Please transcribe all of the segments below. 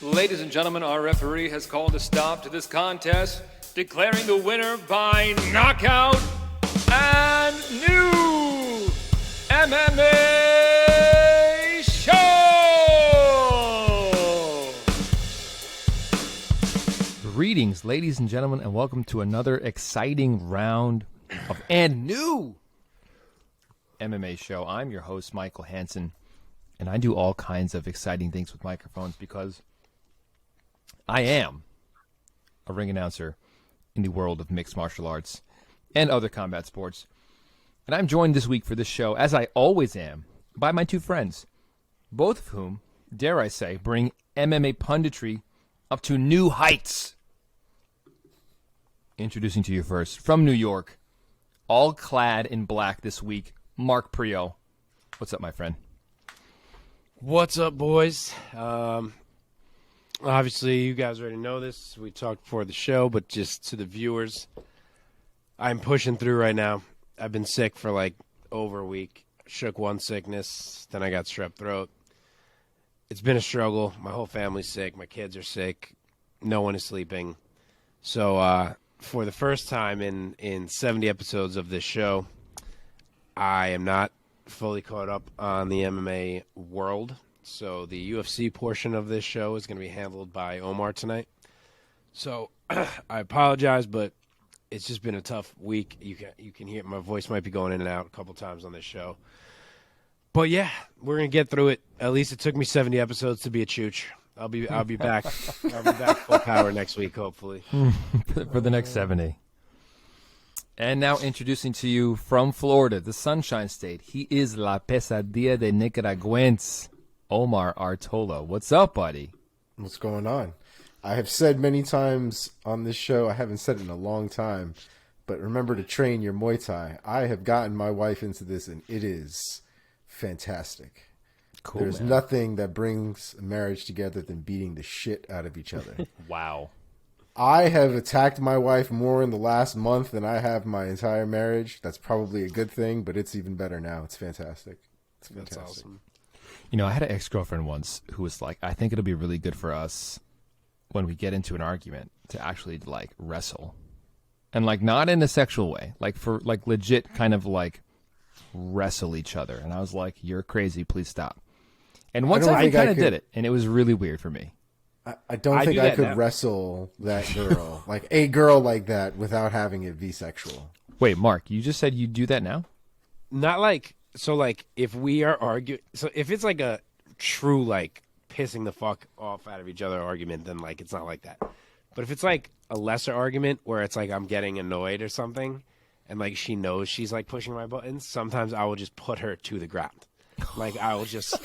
Ladies and gentlemen, our referee has called a stop to this contest, declaring the winner by knockout and new MMA show! Greetings, ladies and gentlemen, and welcome to another exciting round of and new MMA show. I'm your host, Michael Hansen, and I do all kinds of exciting things with microphones because I am a ring announcer in the world of mixed martial arts and other combat sports. And I'm joined this week for this show, as I always am, by my two friends, both of whom, dare I say, bring MMA punditry up to new heights. Introducing to you first, from New York, all clad in black this week, Mark Prio. What's up, my friend? What's up, boys? Obviously, you guys already know this. We talked before the show, but just to the viewers, I'm pushing through right now. I've been sick for like over a week. Shook one sickness, then I got strep throat. It's been a struggle. My whole family's sick. My kids are sick. No one is sleeping. So for the first time in 70 episodes of this show, I am not fully caught up on the MMA world. So the UFC portion of this show is going to be handled by Omar tonight. So I apologize, but it's just been a tough week. You can hear my voice might be going in and out a couple times on this show. But yeah, we're going to get through it. At least it took me 70 episodes to be a chooch. I'll be back. I'll be back full power next week, hopefully. For the next 70. And now introducing to you from Florida, the Sunshine State. He is La Pesadilla de Nicaraguense, Omar Artola. What's up, buddy? What's going on? I have said many times on this show, I haven't said it in a long time, but remember to train your Muay Thai. I have gotten my wife into this, and it is fantastic. Cool, There's man. nothing that brings a marriage together than beating the shit out of each other. Wow. I have attacked my wife more in the last month than I have my entire marriage. That's probably a good thing, but it's even better now. It's fantastic. It's fantastic. That's awesome. You know, I had an ex-girlfriend once who was like, I think it'll be really good for us when we get into an argument to actually, like, wrestle. And, like, not in a sexual way. Like, for, like, legit kind of, like, wrestle each other. And I was like, you're crazy. Please stop. And once I kind of did it, and it was really weird for me. I don't think I could wrestle that girl, like a girl like that, without having it be sexual. Wait, Mark, you just said you do that now? Not like, so like if we are arguing, so if it's like a true like pissing the fuck off out of each other argument, then like it's not like that. But if it's like a lesser argument where it's like I'm getting annoyed or something and like she knows she's like pushing my buttons, sometimes I will just put her to the ground. Like I will just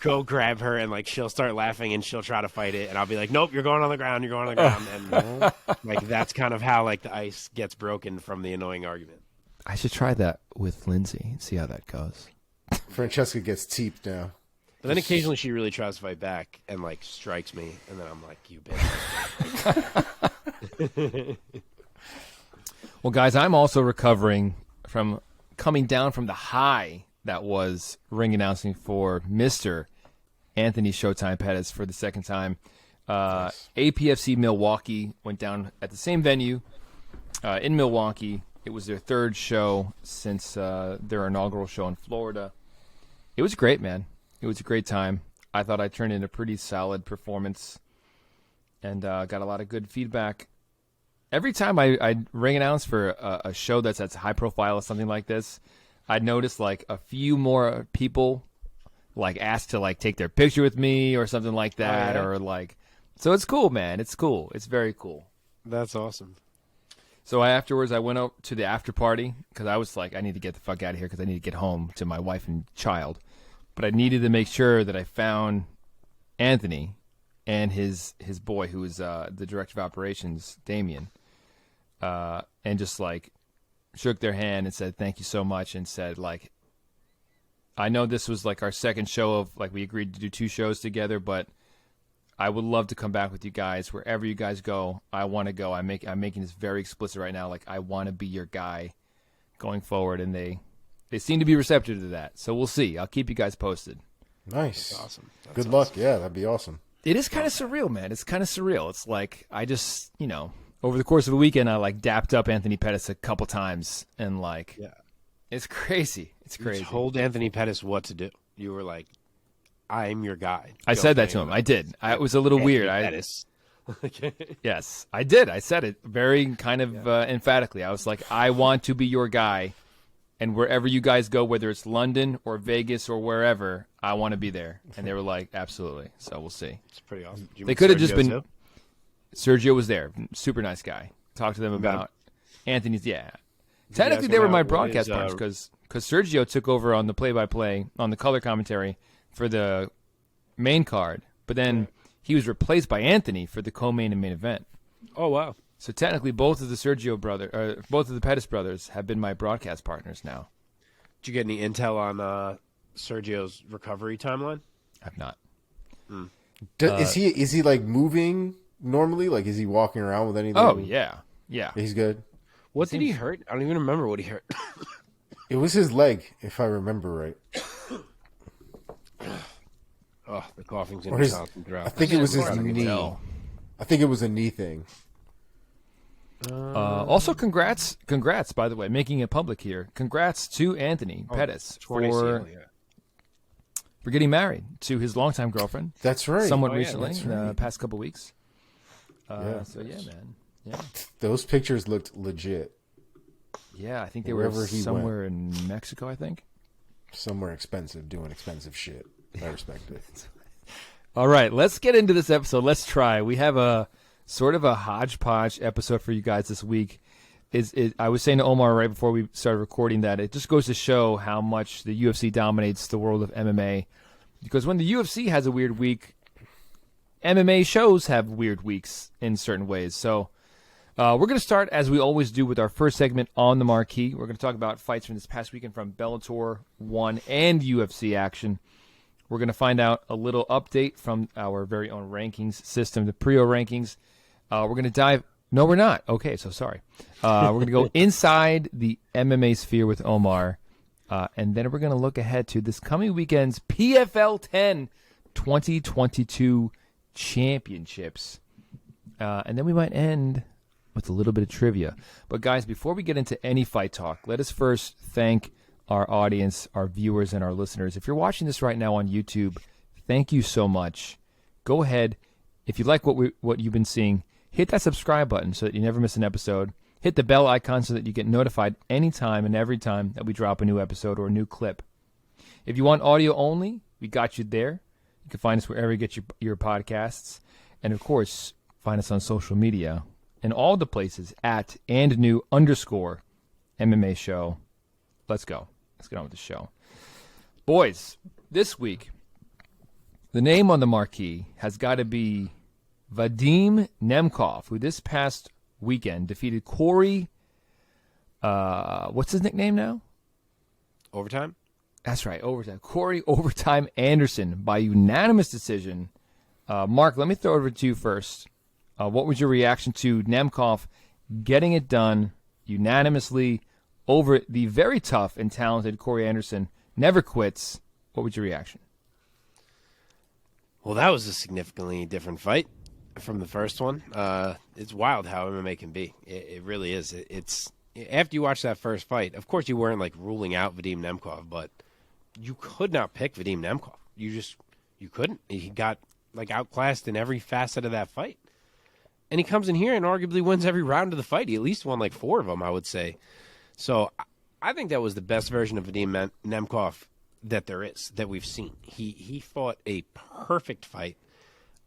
go grab her and like she'll start laughing and she'll try to fight it and I'll be like, nope, you're going on the ground, you're going on the ground. And like that's kind of how like the ice gets broken from the annoying argument. I should try that with Lindsay and see how that goes. Francesca gets teeped now. But then occasionally she really tries to fight back and like strikes me and then I'm like, you bitch. Well, guys, I'm also recovering from coming down from the high that was ring announcing for Mr. Anthony Showtime Pettis for the second time. Nice. APFC Milwaukee went down at the same venue in Milwaukee. It was their third show since their inaugural show in Florida. It was great, man. It was a great time. I thought I turned in a pretty solid performance and got a lot of good feedback. Every time I ring announce for a show that's high profile or something like this, I'd notice like a few more people like ask to like take their picture with me or something like that. Oh, yeah? Or like, so it's cool, man. It's cool. It's very cool. That's awesome. So afterwards I went out to the after party because I was like, I need to get the fuck out of here because I need to get home to my wife and child. But I needed to make sure that I found Anthony and his boy, who was the director of operations, Damien, and just like shook their hand and said thank you so much and said like, I know this was like our second show of like we agreed to do 2 shows together, but I would love to come back with you guys wherever you guys go. I want to go. I'm making this very explicit right now. Like I want to be your guy going forward, and they seem to be receptive to that. So we'll see. I'll keep you guys posted. Nice. That's awesome. Good luck. Yeah, that'd be awesome. It is kind of surreal, man. It's kind of surreal. It's like I just, over the course of a weekend, I like dapped up Anthony Pettis a couple times, and it's crazy. It's crazy. You told Anthony Pettis what to do. You were like, "I'm your guy." I said that to him. I did. It was a little weird. Pettis. Yes, I did. I said it very kind of emphatically. I was like, I want to be your guy, and wherever you guys go, whether it's London or Vegas or wherever, I want to be there. And they were like, absolutely. So we'll see. It's pretty awesome. They could have just been. Too? Sergio was there. Super nice guy. Talked to them about Anthony's. Yeah. Technically, they were my broadcast partners because Sergio took over on the play-by-play, on the color commentary for the main card. But then he was replaced by Anthony for the co-main and main event. Oh, wow. So technically, both of the Pettis brothers have been my broadcast partners now. Did you get any intel on Sergio's recovery timeline? I've not. Is he like moving normally? Like, is he walking around with anything? Oh yeah. He's good. What did he hurt? I don't even remember what he hurt. It was his leg, if I remember right. Oh, the coughing's in his constant drought. I think it was his knee. I think it was a knee thing. Also, congrats, by the way, making it public here. Congrats to Anthony Pettis for getting married to his longtime girlfriend. That's right. Somewhat recently, in the past couple weeks. Yeah. So, yeah, man. Yeah. Those pictures looked legit. Yeah, I think they Wherever were he somewhere in Mexico, I think. Somewhere expensive, doing expensive shit. I respect it. All right, let's get into this episode. Let's try. We have a sort of a hodgepodge episode for you guys this week. I was saying to Omar right before we started recording that it just goes to show how much the UFC dominates the world of MMA. Because when the UFC has a weird week, MMA shows have weird weeks in certain ways. So we're going to start, as we always do, with our first segment on the marquee. We're going to talk about fights from this past weekend from Bellator 1 and UFC action. We're going to find out a little update from our very own rankings system, the Prio rankings. We're going to dive... No, we're not. Okay, so sorry. We're going to go inside the MMA sphere with Omar, and then we're going to look ahead to this coming weekend's PFL 10 2022 championships. And then we might end with a little bit of trivia. But, guys, before we get into any fight talk, let us first thank our audience, our viewers, and our listeners. If you're watching this right now on YouTube, thank you so much. Go ahead. If you like what you've been seeing, hit that subscribe button so that you never miss an episode. Hit the bell icon so that you get notified anytime and every time that we drop a new episode or a new clip. If you want audio only, we got you there. You can find us wherever you get your podcasts. And, of course, find us on social media and all the places at @&new_MMA show. Let's go. Let's get on with the show. Boys, this week, the name on the marquee has got to be Vadim Nemkov, who this past weekend defeated Corey, what's his nickname now? Overtime? That's right, Overtime. Corey Overtime Anderson by unanimous decision. Mark, let me throw it over to you first. What was your reaction to Nemkov getting it done unanimously over the very tough and talented Corey Anderson? Never quits. What was your reaction? Well, that was a significantly different fight from the first one. It's wild how MMA can be. It really is. It's after you watch that first fight, of course you weren't like ruling out Vadim Nemkov, but you could not pick Vadim Nemkov. You couldn't. He got like outclassed in every facet of that fight. And he comes in here and arguably wins every round of the fight. He at least won like 4 of them, I would say. So I think that was the best version of Vadim Nemkov that there is, that we've seen. He fought a perfect fight.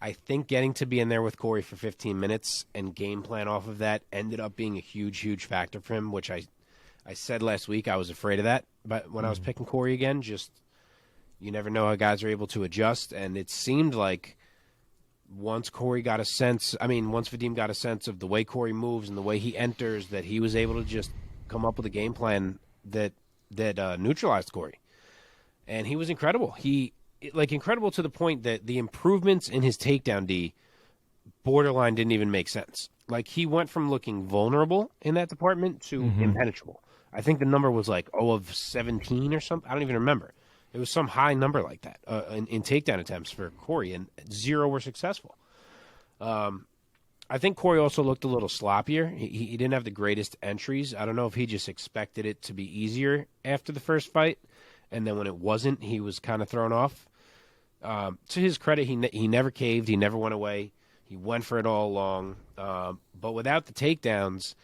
I think getting to be in there with Corey for 15 minutes and game plan off of that ended up being a huge, huge factor for him, which I said last week I was afraid of that. But when I was picking Corey again, just you never know how guys are able to adjust. And it seemed like once Vadim got a sense of the way Corey moves and the way he enters, that he was able to just come up with a game plan that neutralized Corey. And he was incredible. Incredible to the point that the improvements in his takedown D borderline didn't even make sense. Like, he went from looking vulnerable in that department to impenetrable. I think the number was like 0 of 17 or something. I don't even remember. It was some high number like that in takedown attempts for Corey, and 0 were successful. I think Corey also looked a little sloppier. He didn't have the greatest entries. I don't know if he just expected it to be easier after the first fight, and then when it wasn't, he was kind of thrown off. To his credit, he never caved. He never went away. He went for it all along. But without the takedowns,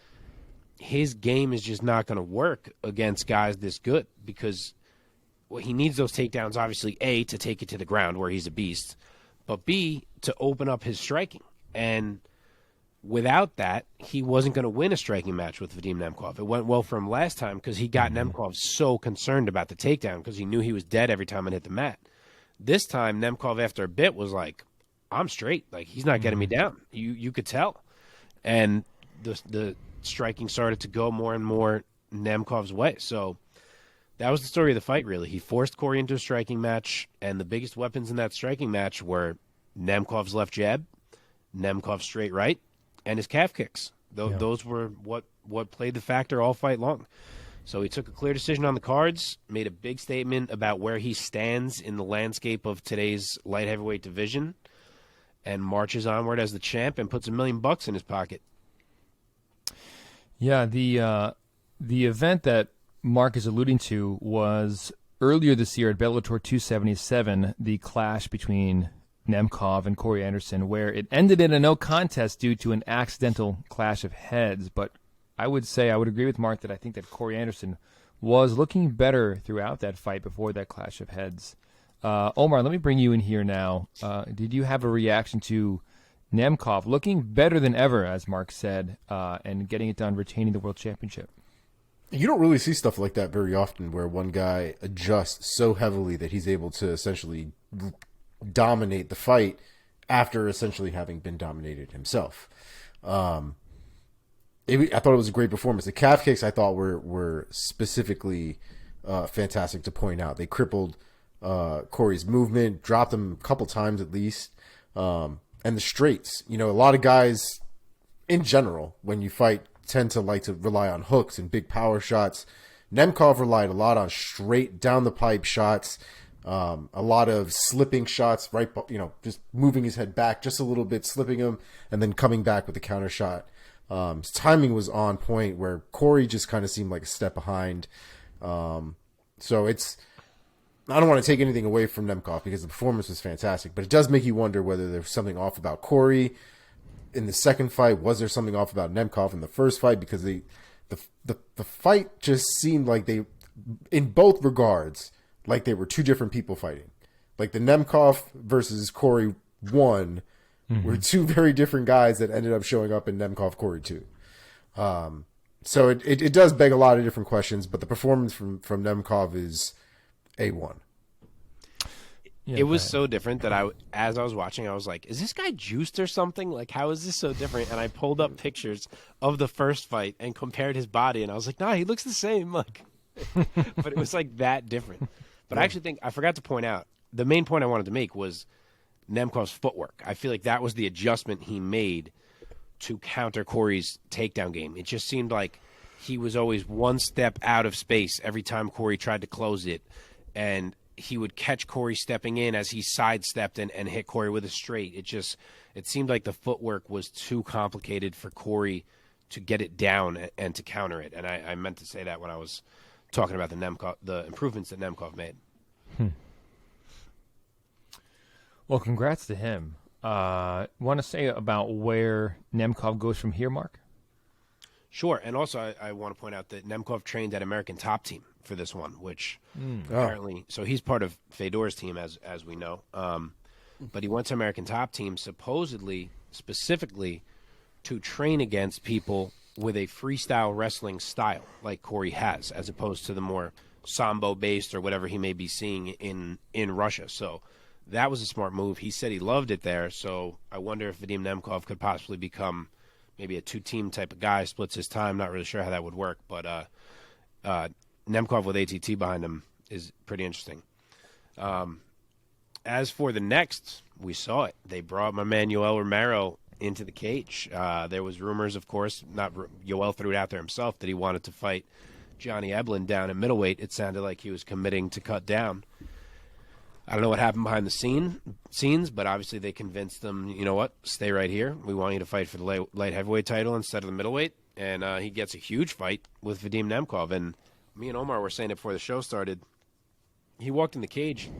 his game is just not going to work against guys this good because he needs those takedowns, obviously, A, to take it to the ground where he's a beast, but B, to open up his striking. And without that, he wasn't going to win a striking match with Vadim Nemkov. It went well for him last time because he got Nemkov so concerned about the takedown because he knew he was dead every time it hit the mat. This time, Nemkov, after a bit, was like, I'm straight. Like, he's not getting me down. You could tell. And the striking started to go more and more Nemkov's way. So that was the story of the fight, really. He forced Corey into a striking match, and the biggest weapons in that striking match were Nemkov's left jab, Nemkov's straight right, and his calf kicks. Those were what played the factor all fight long. So he took a clear decision on the cards, made a big statement about where he stands in the landscape of today's light heavyweight division, and marches onward as the champ and puts $1 million in his pocket. Yeah, the event that Mark is alluding to was earlier this year at Bellator 277, the clash between Nemkov and Corey Anderson, where it ended in a no contest due to an accidental clash of heads. But I would agree with Mark that I think that Corey Anderson was looking better throughout that fight before that clash of heads. Omar, let me bring you in here now. Did you have a reaction to Nemkov looking better than ever, as Mark said, and getting it done, retaining the world championship? You don't really see stuff like that very often where one guy adjusts so heavily that he's able to essentially dominate the fight after essentially having been dominated himself. I thought it was a great performance. The calf kicks I thought were specifically fantastic to point out. They crippled Corey's movement, dropped him a couple times at least. And the straights, a lot of guys in general, when you fight, tend to like to rely on hooks and big power shots. Nemkov relied a lot on straight down the pipe shots, a lot of slipping shots, right? Just moving his head back just a little bit, slipping him, and then coming back with the counter shot. His timing was on point where Corey just kind of seemed like a step behind. So I don't want to take anything away from Nemkov because the performance was fantastic, but it does make you wonder whether there's something off about Corey in the second fight. Was there something off about Nemkov in the first fight? Because the fight just seemed like they, in both regards, like they were two different people fighting. Like the Nemkov versus Corey 1 were two very different guys that ended up showing up in Nemkov Corey 2. So it does beg a lot of different questions, but the performance from Nemkov is A1. It was so different that as I was watching, I was like, is this guy juiced or something? Like, how is this so different? And I pulled up pictures of the first fight and compared his body, and I was like, nah, he looks the same. Like, but it was like that different. But I actually think, I forgot to point out, the main point I wanted to make was Nemkov's footwork. I feel like that was the adjustment he made to counter Corey's takedown game. It just seemed like he was always one step out of space every time Corey tried to close it, and he would catch Corey stepping in as he sidestepped and hit Corey with a straight. It seemed like the footwork was too complicated for Corey to get it down and to counter it. And I meant to say that when I was talking about the improvements that Nemkov made. Well, congrats to him. Want to say about where Nemkov goes from here, Mark? Sure, and also I want to point out that Nemkov trained at American Top Team for this one, which apparently, so he's part of Fedor's team, as we know. But he went to American Top Team supposedly, specifically, to train against people with a freestyle wrestling style like Corey has, as opposed to the more sambo-based or whatever he may be seeing in Russia. So that was a smart move. He said he loved it there, so I wonder if Vadim Nemkov could possibly become maybe a two-team type of guy, splits his time. Not really sure how that would work, but Nemkov with ATT behind him is pretty interesting. As for the next, we saw it. They brought Manuel Romero into the cage. There was rumors, of course, Yoel threw it out there himself, that he wanted to fight Johnny Eblen down at middleweight. It sounded like he was committing to cut down. I don't know what happened behind the scenes, but obviously they convinced them, you know what, stay right here. We want you to fight for the light heavyweight title instead of the middleweight. And he gets a huge fight with Vadim Nemkov. And me and Omar were saying it before the show started. He walked in the cage.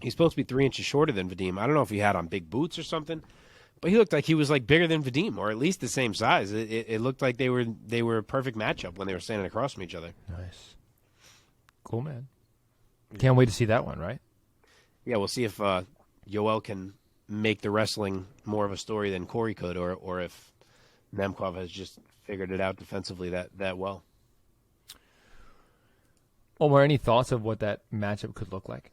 He's supposed to be 3 inches shorter than Vadim. I don't know if he had on big boots or something, but he looked like he was like bigger than Vadim, or at least the same size. It looked like they were a perfect matchup when they were standing across from each other. Nice. Cool, man. Can't wait to see that one, right? Yeah, we'll see if Yoel can make the wrestling more of a story than Corey could, or if Nemkov has just figured it out defensively that well. Omar, any thoughts of what that matchup could look like?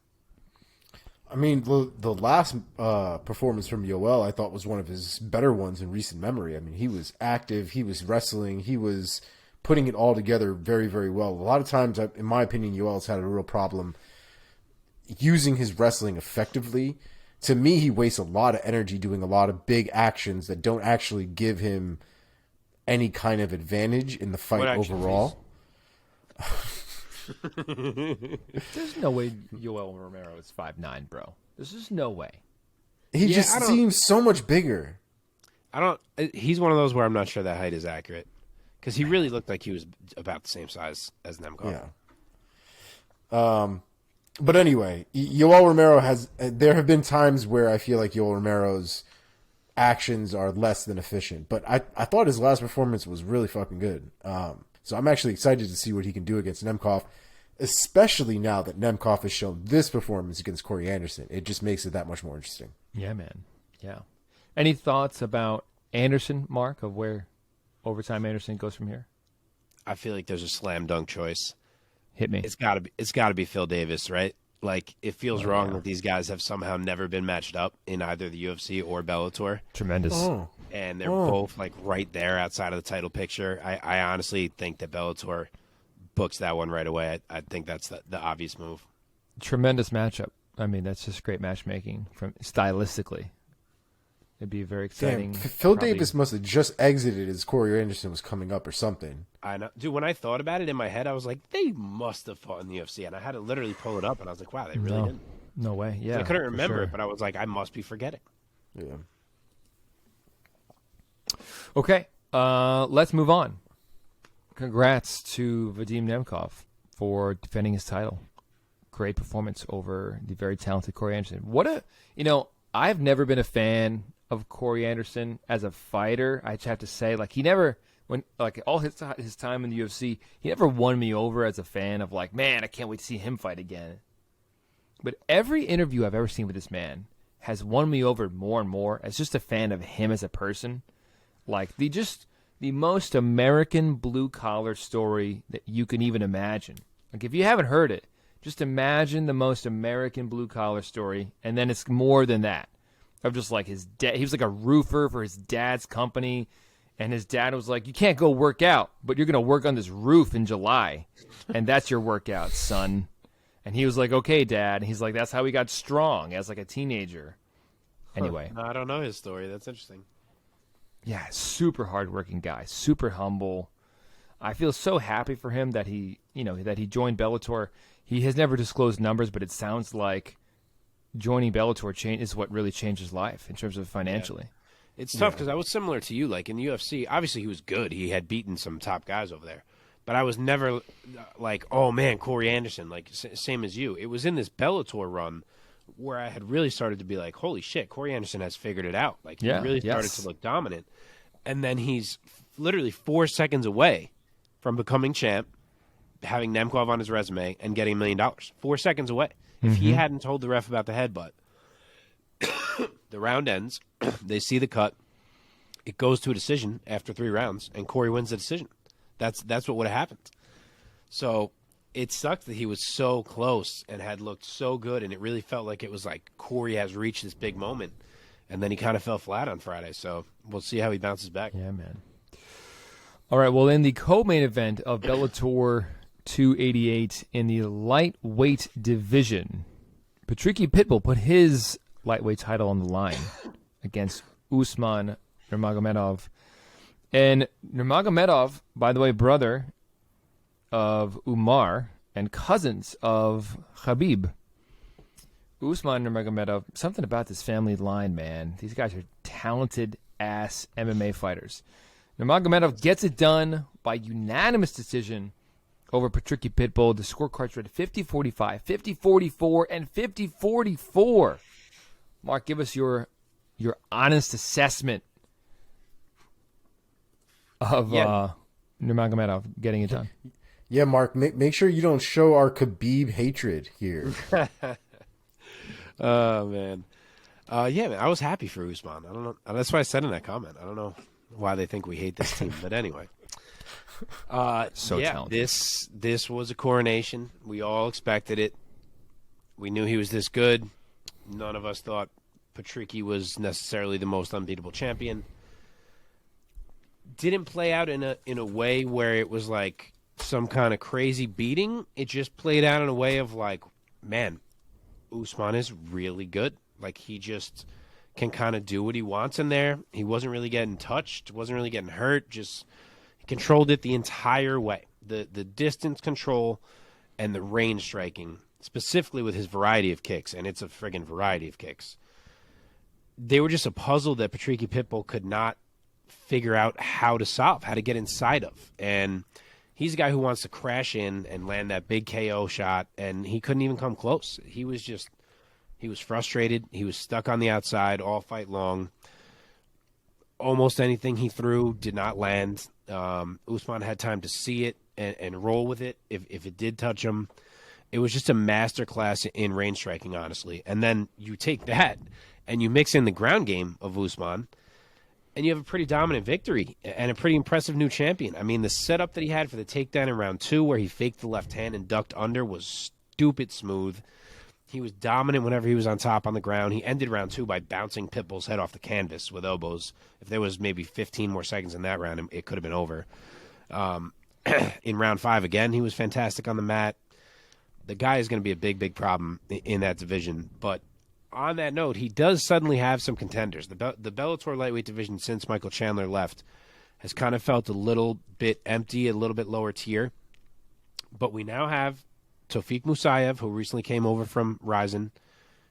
I mean, the last performance from Yoel, I thought was one of his better ones in recent memory. I mean, he was active, he was wrestling, he was putting it all together very, very well. A lot of times, in my opinion, Yoel's had a real problem using his wrestling effectively. To me, he wastes a lot of energy doing a lot of big actions that don't actually give him any kind of advantage in the fight overall. There's no way Yoel Romero is 5'9", bro. There's just no way. He just seems so much bigger. He's one of those where I'm not sure that height is accurate, because he really looked like he was about the same size as Nemkov. Yeah. But anyway, Yoel Romero there have been times where I feel like Yoel Romero's actions are less than efficient, but I thought his last performance was really fucking good. So I'm actually excited to see what he can do against Nemkov, especially now that Nemkov has shown this performance against Corey Anderson. It just makes it that much more interesting. Yeah, man. Yeah. Any thoughts about Anderson, Mark, of where overtime Anderson goes from here? I feel like there's a slam dunk choice. Hit me. It's got to be Phil Davis, right? Like, it feels wrong that these guys have somehow never been matched up in either the UFC or Bellator. Tremendous. And they're both like right there outside of the title picture. I honestly think that Bellator books that one right away. I think that's the obvious move. Tremendous matchup. I mean, that's just great matchmaking from stylistically. It'd be very exciting. Damn, Phil Davis must have just exited as Corey Anderson was coming up or something. I know, dude. When I thought about it in my head, I was like, they must have fought in the UFC, and I had to literally pull it up, and I was like, wow, they really didn't. No way. Yeah, I couldn't remember it, but I was like, I must be forgetting. Yeah. Okay, let's move on. Congrats to Vadim Nemkov for defending his title. Great performance over the very talented Corey Anderson. I've never been a fan of Corey Anderson as a fighter. I just have to say, all his time in the UFC, he never won me over as a fan of like, man, I can't wait to see him fight again. But every interview I've ever seen with this man has won me over more and more as just a fan of him as a person. Like the most American blue collar story that you can even imagine. Like if you haven't heard it, just imagine the most American blue collar story, and then it's more than that. Of just like his dad, he was like a roofer for his dad's company, and his dad was like, "You can't go work out, but you're gonna work on this roof in July, and that's your workout, son." And he was like, "Okay, Dad." And he's like, "That's how he got strong as like a teenager." Anyway, I don't know his story. That's interesting. Yeah, super hardworking guy, super humble. I feel so happy for him that he joined Bellator. He has never disclosed numbers, but it sounds like joining Bellator is what really changed his life in terms of financially. Yeah. It's tough because I was similar to you. Like in the UFC, obviously he was good. He had beaten some top guys over there. But I was never like, oh, man, Corey Anderson, like same as you. It was in this Bellator run where I had really started to be like, holy shit, Corey Anderson has figured it out. Like he really started to look dominant. And then he's literally 4 seconds away from becoming champ, having Nemkov on his resume, and getting $1 million. 4 seconds away. If he hadn't told the ref about the headbutt, the round ends, they see the cut, it goes to a decision after 3 rounds, and Corey wins the decision. That's what would have happened. So it sucked that he was so close and had looked so good, and it really felt like it was like Corey has reached this big moment, and then he kind of fell flat on Friday. So we'll see how he bounces back. Yeah, man. All right, well, in the co-main event of Bellator 288 in the lightweight division, Patricky Pitbull put his lightweight title on the line against Usman Nurmagomedov. And Nurmagomedov, by the way, brother of Umar and cousins of Khabib. Usman Nurmagomedov, something about this family line, man. These guys are talented-ass MMA fighters. Nurmagomedov gets it done by unanimous decision over Patricky Pitbull. The scorecards read 50-45, 50-44, and 50-44. Mark, give us your honest assessment of Nurmagomedov getting it done. Yeah, Mark, make sure you don't show our Khabib hatred here. Oh, man. Yeah, man, I was happy for Usman. I don't know. That's why I said in that comment. I don't know why they think we hate this team. But anyway. Talented. This was a coronation. We all expected it. We knew he was this good. None of us thought Patricky was necessarily the most unbeatable champion. Didn't play out in a way where it was like some kind of crazy beating. It just played out in a way of like, man, Usman is really good. Like, he just can kind of do what he wants in there. He wasn't really getting touched, wasn't really getting hurt, just controlled it the entire way. The distance control and the range striking, specifically with his variety of kicks, and it's a friggin' variety of kicks. They were just a puzzle that Patricky Pitbull could not figure out how to solve, how to get inside of. And he's a guy who wants to crash in and land that big KO shot, and he couldn't even come close. He was frustrated. He was stuck on the outside all fight long. Almost anything he threw did not land. Usman had time to see it and roll with it if it did touch him. It was just a masterclass in range striking, honestly. And then you take that and you mix in the ground game of Usman, and you have a pretty dominant victory and a pretty impressive new champion. I mean, the setup that he had for the takedown in round 2 where he faked the left hand and ducked under was stupid smooth. He was dominant whenever he was on top on the ground. He ended round 2 by bouncing Pitbull's head off the canvas with elbows. If there was maybe 15 more seconds in that round, it could have been over. In round 5, again, he was fantastic on the mat. The guy is going to be a big, big problem in that division. But on that note, he does suddenly have some contenders. The Bellator lightweight division, since Michael Chandler left, has kind of felt a little bit empty, a little bit lower tier. But we now have Tofik Musayev, who recently came over from Ryzen.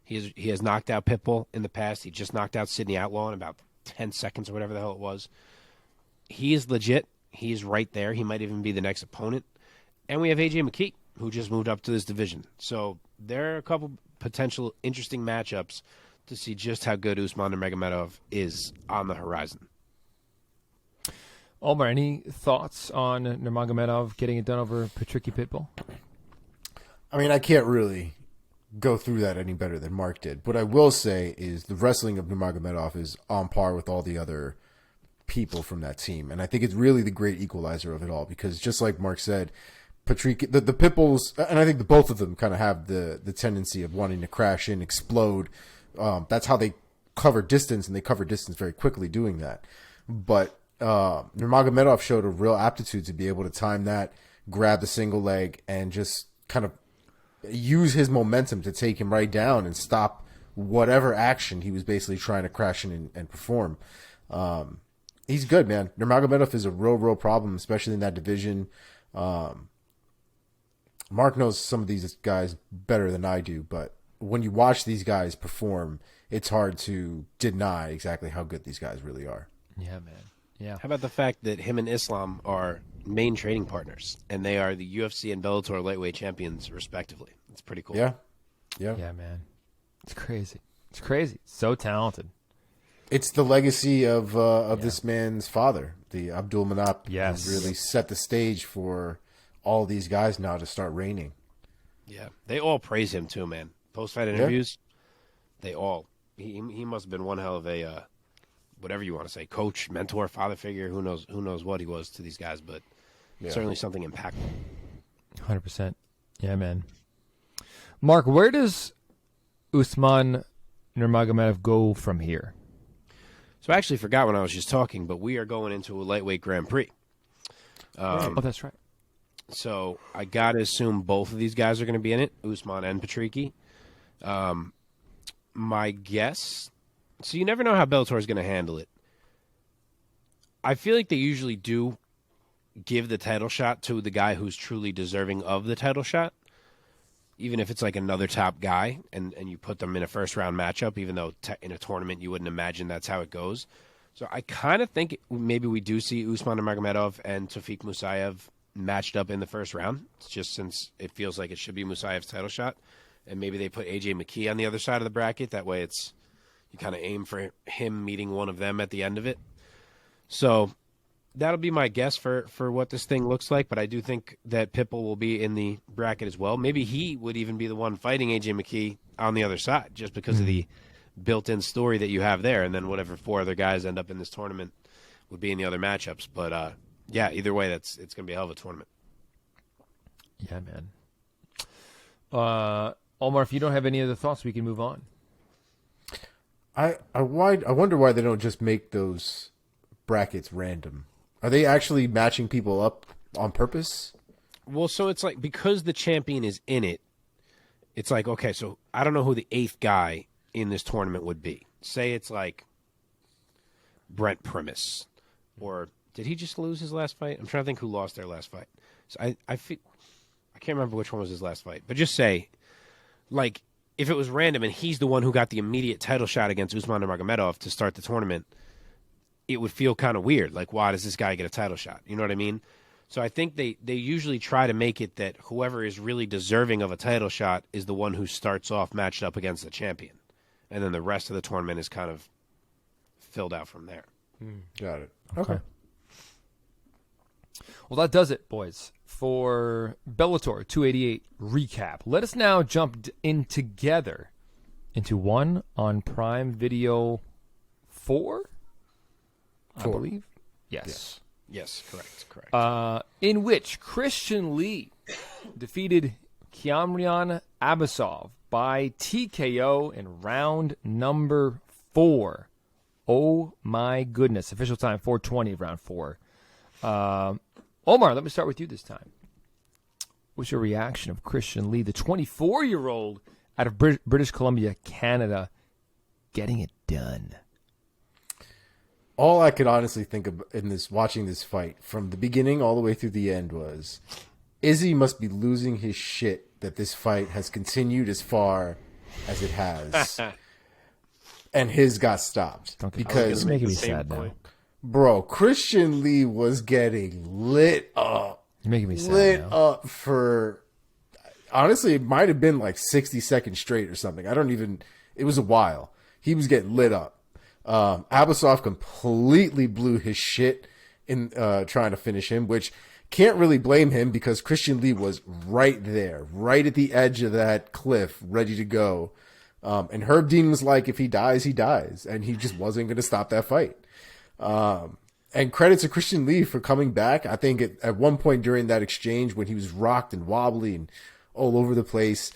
He has knocked out Pitbull in the past. He just knocked out Sidney Outlaw in about 10 seconds or whatever the hell it was. He is legit. He is right there. He might even be the next opponent. And we have AJ McKee, who just moved up to this division. So there are a couple potential interesting matchups to see just how good Usman Nurmagomedov is on the horizon. Omar, any thoughts on Nurmagomedov getting it done over Patricky Pitbull? I mean, I can't really go through that any better than Mark did. What I will say is the wrestling of Nurmagomedov is on par with all the other people from that team. And I think it's really the great equalizer of it all, because just like Mark said, Patricky, the Pitbulls, and I think both of them kind of have the tendency of wanting to crash in, explode. That's how they cover distance, and they cover distance very quickly doing that. But Nurmagomedov showed a real aptitude to be able to time that, grab the single leg, and just kind of use his momentum to take him right down and stop whatever action he was basically trying to crash in and perform. He's good, man. Nurmagomedov is a real problem, especially in that division. Mark knows some of these guys better than I do, but when you watch these guys perform, it's hard to deny exactly how good these guys really are. Yeah, man. Yeah. How about the fact that him and Islam are main training partners, and they are the UFC and Bellator lightweight champions, respectively? It's pretty cool. Yeah, man. It's crazy. It's crazy. So talented. It's the legacy of this man's father, the Abdul Manap. Yes, really set the stage for all these guys now to start reigning. Yeah, they all praise him too, man. Post-fight interviews, they all. He must have been one hell of a whatever you want to say, coach, mentor, father figure. Who knows what he was to these guys, but certainly something impactful. 100%. Yeah, man. Mark, where does Usman Nurmagomedov go from here? So I actually forgot when I was just talking, but we are going into a lightweight Grand Prix. Oh, that's right. So I got to assume both of these guys are going to be in it, Usman and Patricky. My guess, so you never know how Bellator is going to handle it. I feel like they usually do give the title shot to the guy who's truly deserving of the title shot. even if it's like another top guy and you put them in a first-round matchup, even though in a tournament you wouldn't imagine that's how it goes. So I kind of think maybe we do see Usman Nurmagomedov and Tofik Musayev matched up in the first round, just since it feels like it should be Musayev's title shot. And maybe they put A.J. McKee on the other side of the bracket. That way you kind of aim for him meeting one of them at the end of it. So that'll be my guess for what this thing looks like. But I do think that Pitbull will be in the bracket as well. Maybe he would even be the one fighting A.J. McKee on the other side, just because of the built-in story that you have there, and then whatever 4 other guys end up in this tournament would be in the other matchups. But yeah, either way, it's going to be a hell of a tournament. Yeah, man. Omar, if you don't have any other thoughts, we can move on. I wonder why they don't just make those brackets random. Are they actually matching people up on purpose? Well, so it's like, because the champion is in it, it's like, okay, so I don't know who the 8th guy in this tournament would be. Say it's like Brent Primus, or did he just lose his last fight? I'm trying to think who lost their last fight. So I can't remember which one was his last fight, but just say, like, if it was random and he's the one who got the immediate title shot against Usman Nurmagomedov to start the tournament, it would feel kind of weird. Like, why does this guy get a title shot? You know what I mean? So I think they usually try to make it that whoever is really deserving of a title shot is the one who starts off matched up against the champion. And then the rest of the tournament is kind of filled out from there. Got it. Okay. Well, that does it, boys, for Bellator 288 recap. Let us now jump in together into one on Prime Video 4, I believe. Yes. Yes, correct. In which Christian Lee defeated Kiamrian Abbasov by TKO in round number 4. Oh my goodness. Official time 4:20 of round 4. Omar, let me start with you this time. What's your reaction of Christian Lee, the 24-year-old out of British Columbia, Canada, getting it done? All I could honestly think of in watching this fight from the beginning all the way through the end was Izzy must be losing his shit that this fight has continued as far as it has. And his got stopped. Because it's making me sad now. Bro, Christian Lee was getting lit up. You're making me sad lit now. up for, honestly, it might have been like 60 seconds straight or something. It was a while. He was getting lit up. Abbasov completely blew his shit in trying to finish him, which can't really blame him because Christian Lee was right there, right at the edge of that cliff, ready to go. And Herb Dean was like, if he dies, he dies. And he just wasn't going to stop that fight. And credit to Christian Lee for coming back. I think at one point during that exchange when he was rocked and wobbly and all over the place,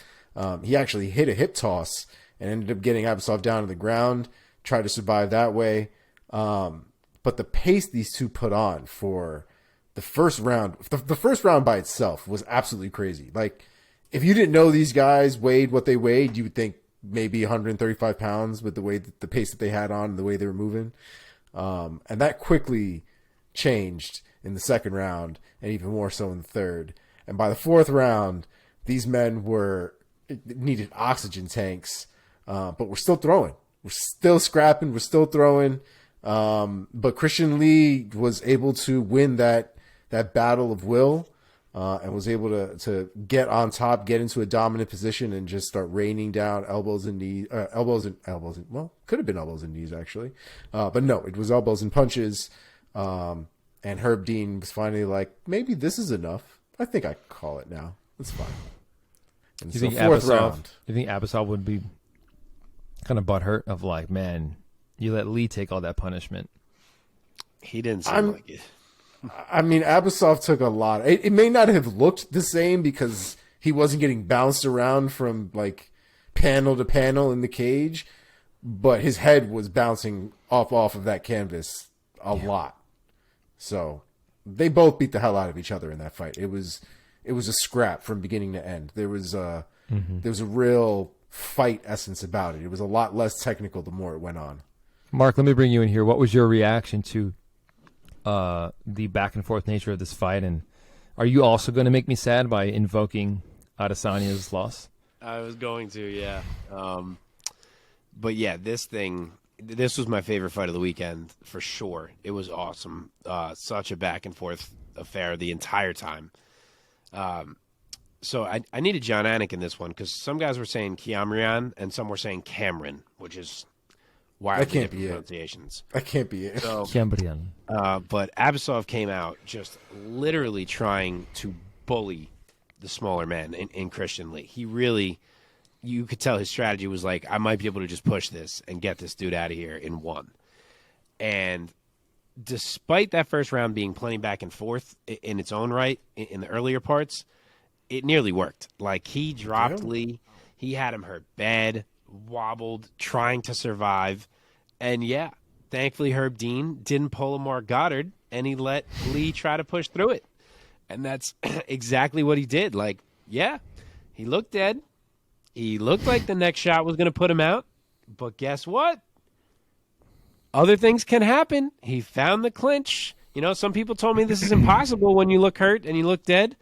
he actually hit a hip toss and ended up getting Abbasov down to the ground, tried to survive that way. But the pace these two put on for the first round, the first round by itself was absolutely crazy. Like, if you didn't know these guys weighed what they weighed, you would think maybe 135 pounds with the pace that they had on and the way they were moving. And that quickly changed in the second round and even more so in the third. And by the fourth round, these men needed oxygen tanks, but we're still throwing. We're still scrapping. We're still throwing. But Christian Lee was able to win that battle of will, and was able to get on top, get into a dominant position, and just start raining down elbows and knees, well, could have been elbows and knees actually, but no, it was elbows and punches. And Herb Dean was finally like, maybe this is enough. I think I call it now. It's fine. And You so think fourth round. Abbasov would be kind of butthurt of like, man, you let Lee take all that punishment? He didn't seem like it. I mean, Abbasov took a lot. It may not have looked the same because he wasn't getting bounced around from like panel to panel in the cage, but his head was bouncing off of that canvas a lot. So they both beat the hell out of each other in that fight. It was a scrap from beginning to end. There was a real fight essence about it. It was a lot less technical the more it went on. Mark, let me bring you in here. What was your reaction to the back and forth nature of this fight, and are you also going to make me sad by invoking Adesanya's loss. I was going to, yeah. But yeah, this was my favorite fight of the weekend for sure. It was awesome. Such a back and forth affair the entire time. So I needed John Anik in this one because some guys were saying Kiamrian and some were saying Cameron, which is wildly different pronunciations. That can't be it. So, Kiamrian. but Abbasov came out just literally trying to bully the smaller man in Christian Lee. He really, you could tell his strategy was like, I might be able to just push this and get this dude out of here in one. And despite that first round being plenty back and forth in its own right in the earlier parts, it nearly worked. Like, he dropped Lee. He had him hurt bad, wobbled, trying to survive. And, yeah, thankfully Herb Dean didn't pull a Mark Goddard, and he let Lee try to push through it. And that's exactly what he did. Like, yeah, he looked dead. He looked like the next shot was going to put him out. But guess what? Other things can happen. He found the clinch. You know, some people told me this is impossible when you look hurt and you look dead.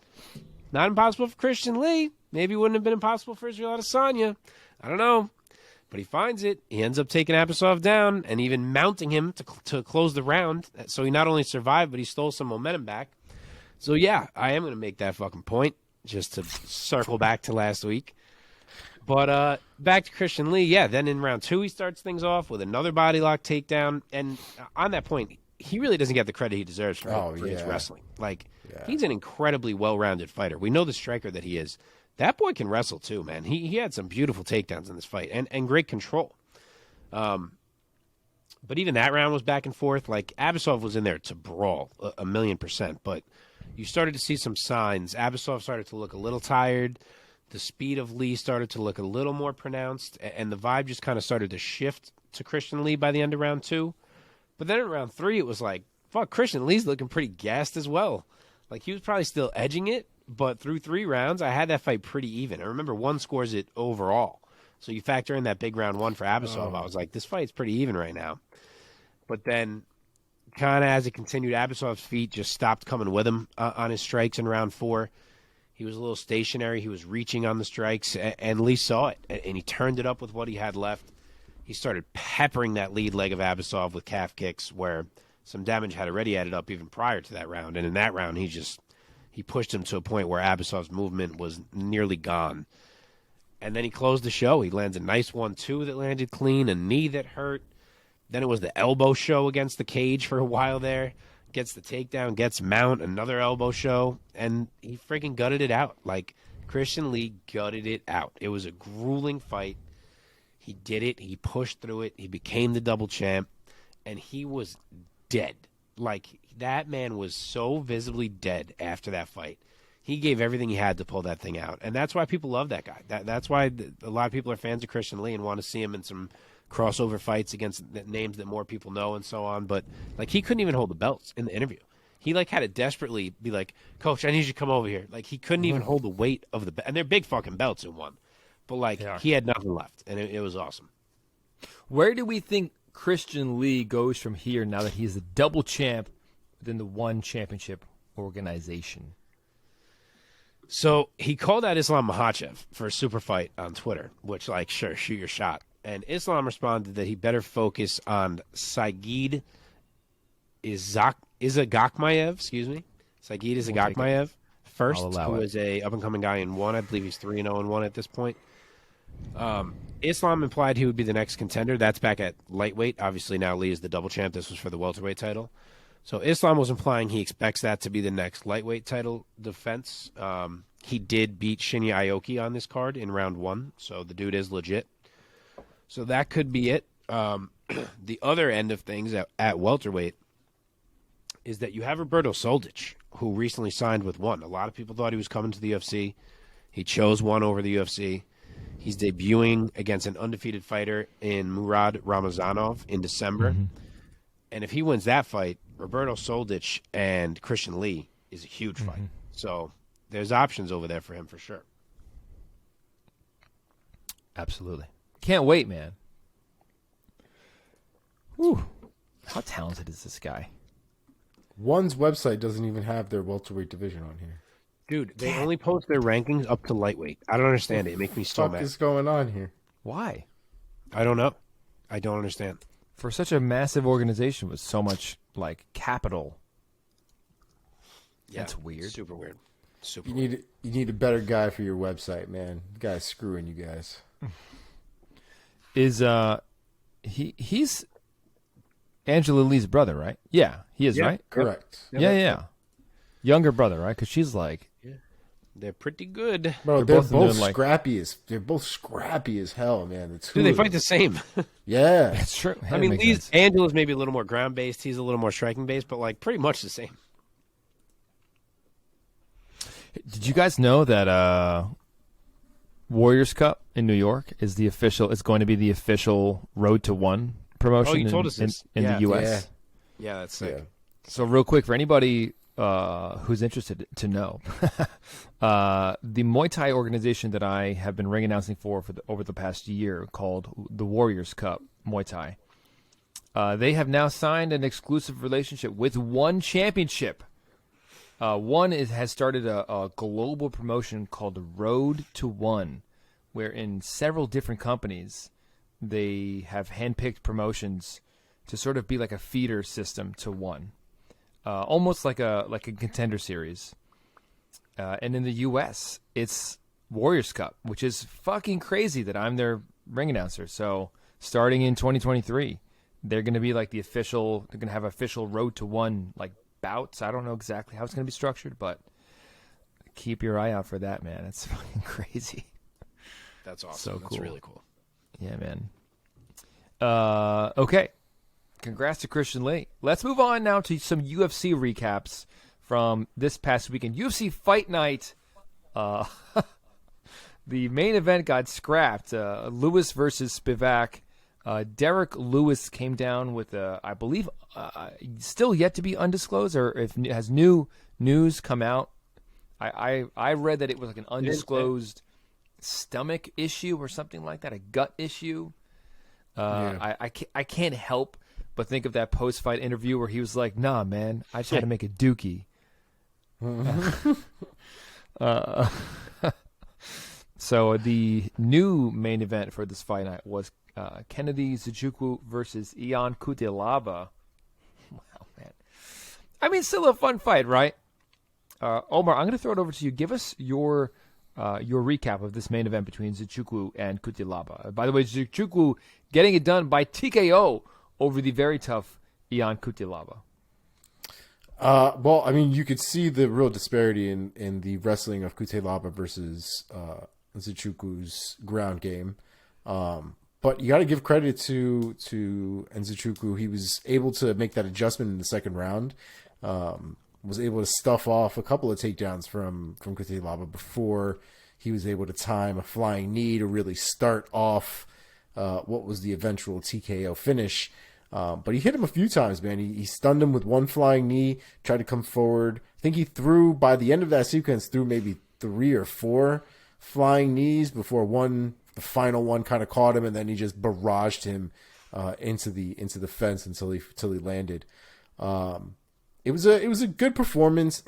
Not impossible for Christian Lee. Maybe it wouldn't have been impossible for Israel Adesanya. I don't know. But he finds it. He ends up taking Abbasov down and even mounting him to close the round. So he not only survived, but he stole some momentum back. So, yeah, I am going to make that fucking point just to circle back to last week. But back to Christian Lee, yeah, then in round 2 he starts things off with another body lock takedown. And on that point, he really doesn't get the credit he deserves for his wrestling. Like, he's an incredibly well-rounded fighter. We know the striker that he is. That boy can wrestle too, man. He had some beautiful takedowns in this fight and great control. But even that round was back and forth. Like, Abbasov was in there to brawl 1,000,000%. But you started to see some signs. Abbasov started to look a little tired. The speed of Lee started to look a little more pronounced. And the vibe just kind of started to shift to Christian Lee by the end of round 2. But then in round 3, it was like, fuck, Christian Lee's looking pretty gassed as well. Like, he was probably still edging it. But through 3 rounds, I had that fight pretty even. I remember one scores it overall. So you factor in that big round 1 for Abbasov. I was like, this fight's pretty even right now. But then, kind of as it continued, Abbasov's feet just stopped coming with him on his strikes in round 4. He was a little stationary. He was reaching on the strikes, and Lee saw it. And he turned it up with what he had left. He started peppering that lead leg of Abbasov with calf kicks, where some damage had already added up even prior to that round. And in that round, he pushed him to a point where Abbasov's movement was nearly gone. And then he closed the show. He lands a nice 1-2 that landed clean, a knee that hurt. Then it was the elbow show against the cage for a while there. Gets the takedown, gets mount, another elbow show, and he freaking gutted it out. Like, Christian Lee gutted it out. It was a grueling fight. He did it. He pushed through it. He became the double champ, and he was dead. Like, that man was so visibly dead after that fight. He gave everything he had to pull that thing out, and that's why people love that guy. That's why a lot of people are fans of Christian Lee and want to see him in some crossover fights against names that more people know and so on. But, like, he couldn't even hold the belts in the interview. He, like, had to desperately be like, Coach, I need you to come over here. Like, he couldn't even hold the weight of the belt. And they're big fucking belts in one. But, like, he had nothing left, and it was awesome. Where do we think Christian Lee goes from here now that he's a double champ within the one championship organization? So he called out Islam Makhachev for a super fight on Twitter, which, like, sure, shoot your shot. And Islam responded that he better focus on Saigid Isagakmayev, Saigid Isagakmayev first, who is a up-and-coming guy in 1. I believe he's 3-0 in 1 at this point. Islam implied he would be the next contender. That's back at lightweight. Obviously, now Lee is the double champ. This was for the welterweight title. So Islam was implying he expects that to be the next lightweight title defense. He did beat Shinya Aoki on this card in round 1, so the dude is legit. So that could be it. The other end of things at welterweight is that you have Roberto Soldic, who recently signed with ONE. A lot of people thought he was coming to the UFC. He chose ONE over the UFC. He's debuting against an undefeated fighter in Murad Ramazanov in December. Mm-hmm. And if he wins that fight, Roberto Soldic and Christian Lee is a huge fight. So there's options over there for him for sure. Absolutely. Can't wait, man. Whew. How talented is this guy? ONE's website doesn't even have their welterweight division on here. Dude, they only post their rankings up to lightweight. I don't understand it. It makes me so What mad. the fuck is going on here? Why? I don't know. I don't understand. For such a massive organization with so much like capital. Yeah, That's weird. Super weird. Super. You need a better guy for your website, man. The guy's screwing you guys. Is he's Angela Lee's brother, right? Yeah, he is, right? Correct. Yeah. Younger brother, right? Because she's like, They're pretty good. Bro, They're they're both both doing, like- scrappy as hell, man. The two Dude, they of fight them. the same. Yeah. it's true. I mean, Angela's maybe a little more ground based. He's a little more striking based, but like pretty much the same. Did you guys know that Warriors Cup in New York is going to be the official Road to One promotion? Oh, you told us this. in Yeah. the U.S. Yeah, that's sick. Yeah. So real quick, for anybody who's interested to know, the Muay Thai organization that I have been ring announcing for over the past year, called the Warriors Cup Muay Thai, they have now signed an exclusive relationship with One Championship. One has started a global promotion called the Road to One, where in several different companies they have handpicked promotions to sort of be like a feeder system to One. Almost like a contender series. And in the U.S., it's Warriors Cup, which is fucking crazy that I'm their ring announcer. So starting in 2023, they're going to be like they're going to have official Road to One like bouts. I don't know exactly how it's going to be structured, but keep your eye out for that, man. It's fucking crazy. That's awesome. So That's cool. really cool. Yeah, man. Okay. Congrats to Christian Lee. Let's move on now to some UFC recaps from this past weekend. UFC Fight Night. The main event got scrapped. Lewis versus Spivak. Derek Lewis came down with, I believe, still yet to be undisclosed, or if has new news come out. I read that it was like an undisclosed stomach issue or something like that, a gut issue. I can't help but think of that post-fight interview where he was like, "Nah, man, I just had to make a dookie." So the new main event for this fight night was Kennedy Nzechukwu versus Ion Cutelaba. Wow, man. I mean, still a fun fight, right? Omar, I'm going to throw it over to you. Give us your recap of this main event between Nzechukwu and Cutelaba. By the way, Nzechukwu getting it done by TKO over the very tough Ion Cutelaba. Well, I mean, you could see the real disparity in the wrestling of Cutelaba versus Nzechukwu's ground game. But you got to give credit to Nzechukwu. He was able to make that adjustment in the second round. Was able to stuff off a couple of takedowns from Cutelaba before he was able to time a flying knee to really start off what was the eventual TKO finish. But he hit him a few times, man. He stunned him with one flying knee, tried to come forward. I think he threw, by the end of that sequence, threw maybe 3 or 4 flying knees before the final one kind of caught him, and then he just barraged him into the fence until he landed. It was a good performance.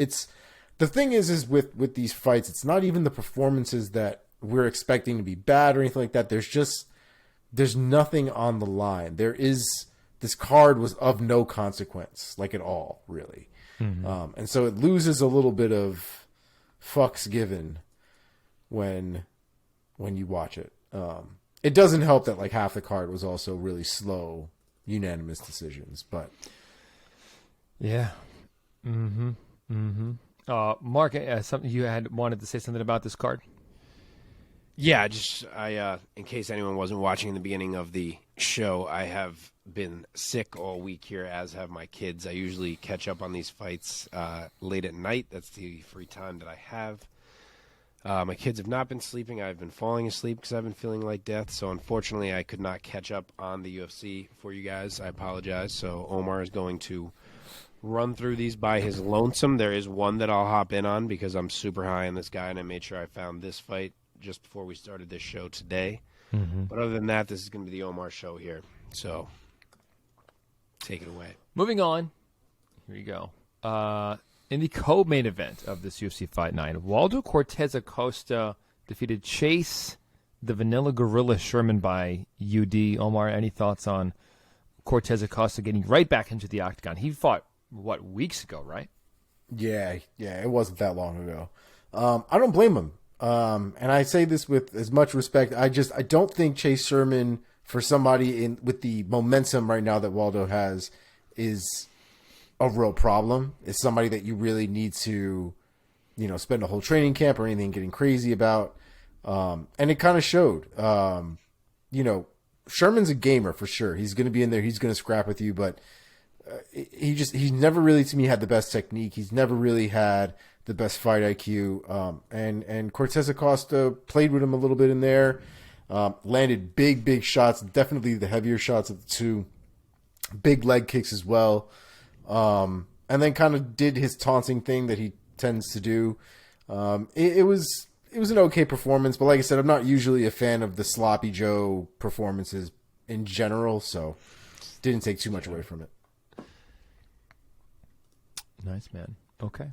The thing is with these fights, it's not even the performances that we're expecting to be bad or anything like that. There's nothing on the line. This card was of no consequence, like at all, really. Mm-hmm. And so it loses a little bit of fucks given when you watch it. It doesn't help that like half the card was also really slow, unanimous decisions, but yeah. Mm-hmm. Mm-hmm. Mark, something you had wanted to say something about this card? Yeah, in case anyone wasn't watching in the beginning of the show, I have been sick all week here, as have my kids. I usually catch up on these fights late at night. That's the free time that I have. My kids have not been sleeping. I've been falling asleep because I've been feeling like death. So unfortunately, I could not catch up on the UFC for you guys. I apologize. So Omar is going to run through these by his lonesome. There is one that I'll hop in on because I'm super high on this guy, and I made sure I found this fight just before we started this show today. Mm-hmm. But other than that, this is going to be the Omar show here. So take it away. Moving on. Here you go. In the co-main event of this UFC Fight 9, Waldo Cortez Acosta defeated Chase the Vanilla Gorilla Sherman by UD. Omar, any thoughts on Cortez Acosta getting right back into the octagon? He fought, weeks ago, right? Yeah, it wasn't that long ago. I don't blame him. And I say this with as much respect. I don't think Chase Sherman, for somebody with the momentum right now that Waldo has, is a real problem. It's somebody that you really need to, spend a whole training camp or anything getting crazy about. And it kind of showed. Sherman's a gamer for sure. He's going to be in there. He's going to scrap with you, but he's never really, to me, had the best technique. He's never really had the best fight IQ. And Cortez Acosta played with him a little bit in there. Landed big shots, definitely the heavier shots of the two. Big leg kicks as well. And then kind of did his taunting thing that he tends to do. It was an okay performance, but like I said, I'm not usually a fan of the sloppy Joe performances in general, so didn't take too much away from it. Nice, man. Okay.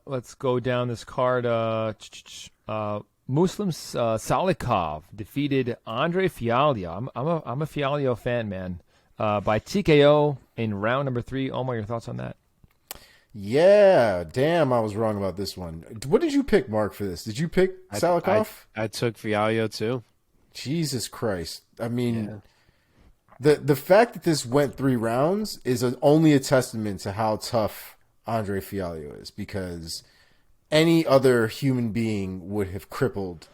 Let's go down this card. Muslim Salikov defeated Andre Fialho. I'm a Fialho fan, man. By TKO in round number 3. Omar, your thoughts on that? Yeah, damn, I was wrong about this one. What did you pick, Mark, for this? Did you pick Salikov? I took Fialho too. Jesus Christ. I mean, the fact that this went 3 rounds is only a testament to how tough Andre Fialho is, because any other human being would have crippled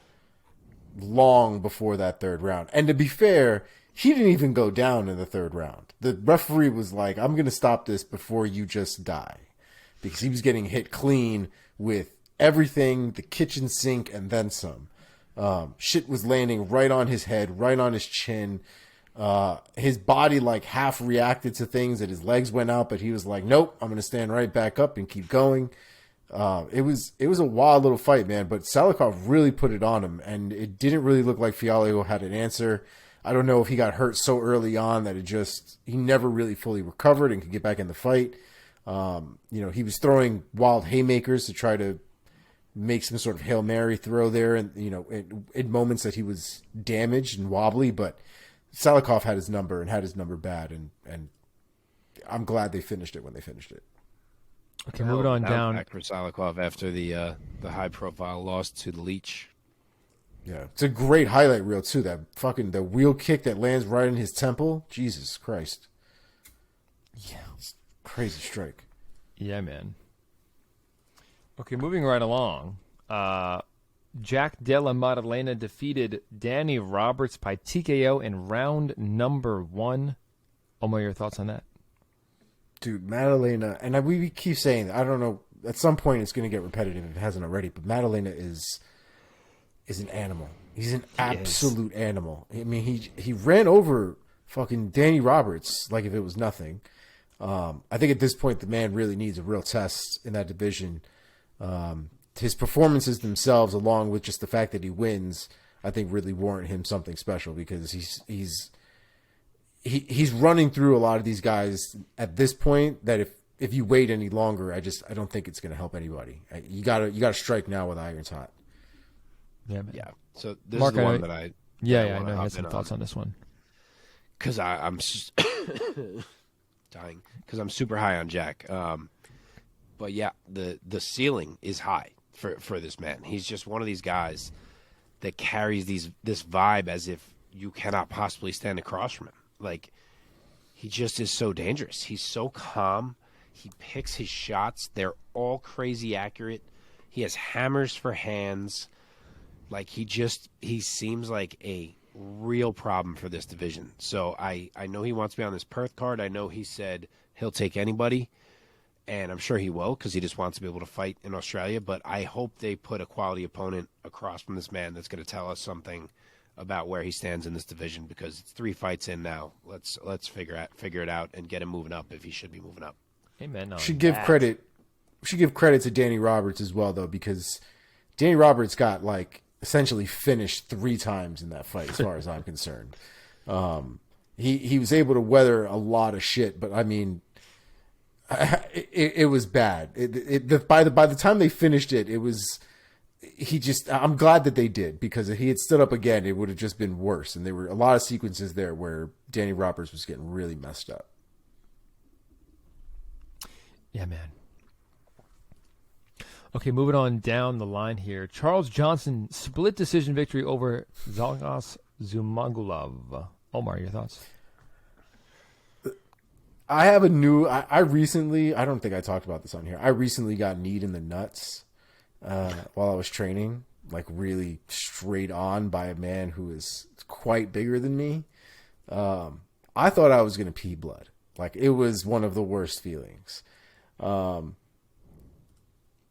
long before that 3rd round. And to be fair, he didn't even go down in the 3rd round. The referee was like, I'm going to stop this before you just die. Because he was getting hit clean with everything, the kitchen sink, and then some. Shit was landing right on his head, right on his chin. His body half reacted to things, that his legs went out, but he was like, nope, I'm going to stand right back up and keep going. It was a wild little fight, man, but Salikov really put it on him, and it didn't really look like Fialho had an answer. I don't know if he got hurt so early on that he never really fully recovered and could get back in the fight. He was throwing wild haymakers to try to make some sort of Hail Mary throw there, and in moments that he was damaged and wobbly, but Salikov had his number bad, and I'm glad they finished it when they finished it. Okay, moving on down. Back for Salikov after the high profile loss to the Leech. Yeah, it's a great highlight reel too. That the wheel kick that lands right in his temple. Jesus Christ. Yeah, it's crazy strike. Yeah, man. Okay, moving right along. Jack Della Maddalena defeated Danny Roberts by TKO in round number 1. Omar, your thoughts on that? Dude, Maddalena, and we keep saying, I don't know, at some point it's going to get repetitive if it hasn't already, but Maddalena is an animal. He's an absolute animal. I mean, he ran over fucking Danny Roberts like if it was nothing. I think at this point the man really needs a real test in that division. His performances themselves, along with just the fact that he wins, I think really warrant him something special, because he's running through a lot of these guys at this point that if you wait any longer, I don't think it's going to help anybody. You gotta strike now with iron's hot. Yeah, man. Yeah. So this Mark, is the one that I I know. I had some thoughts on this one. Because I'm dying. Because I'm super high on Jack. But yeah, the ceiling is high for this man. He's just one of these guys that carries this vibe as if you cannot possibly stand across from him. He just is so dangerous. He's so calm. He picks his shots. They're all crazy accurate. He has hammers for hands. He seems like a real problem for this division. So I know he wants to be on this Perth card. I know he said he'll take anybody, and I'm sure he will, because he just wants to be able to fight in Australia. But I hope they put a quality opponent across from this man that's going to tell us something about where he stands in this division, because it's 3 fights in now. Let's figure it out and get him moving up if he should be moving up. Amen. Should give credit to Danny Roberts as well, though, because Danny Roberts got essentially finished 3 times in that fight, as far as I'm concerned. He was able to weather a lot of shit, but I mean, it was bad. By the time they finished it, it was. I'm glad that they did, because if he had stood up again, it would have just been worse. And there were a lot of sequences there where Danny Roberts was getting really messed up. Yeah, man. Okay, moving on down the line here. Charles Johnson, split decision victory over Zhalgas Zhumagulov. Omar, your thoughts? I have a new... I recently... I don't think I talked about this on here. I recently got kneed in the nuts while I was training. Like, really straight on by a man who is quite bigger than me. I thought I was going to pee blood. Like, it was one of the worst feelings.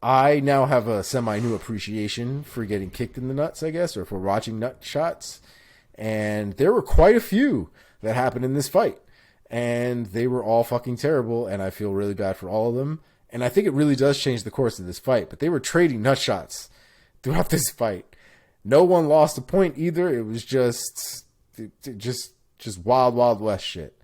I now have a semi-new appreciation for getting kicked in the nuts, I guess, or for watching nut shots. And there were quite a few that happened in this fight. And they were all fucking terrible, and I feel really bad for all of them. And I think it really does change the course of this fight. But they were trading nut shots throughout this fight. No one lost a point either. It was just wild, wild west shit.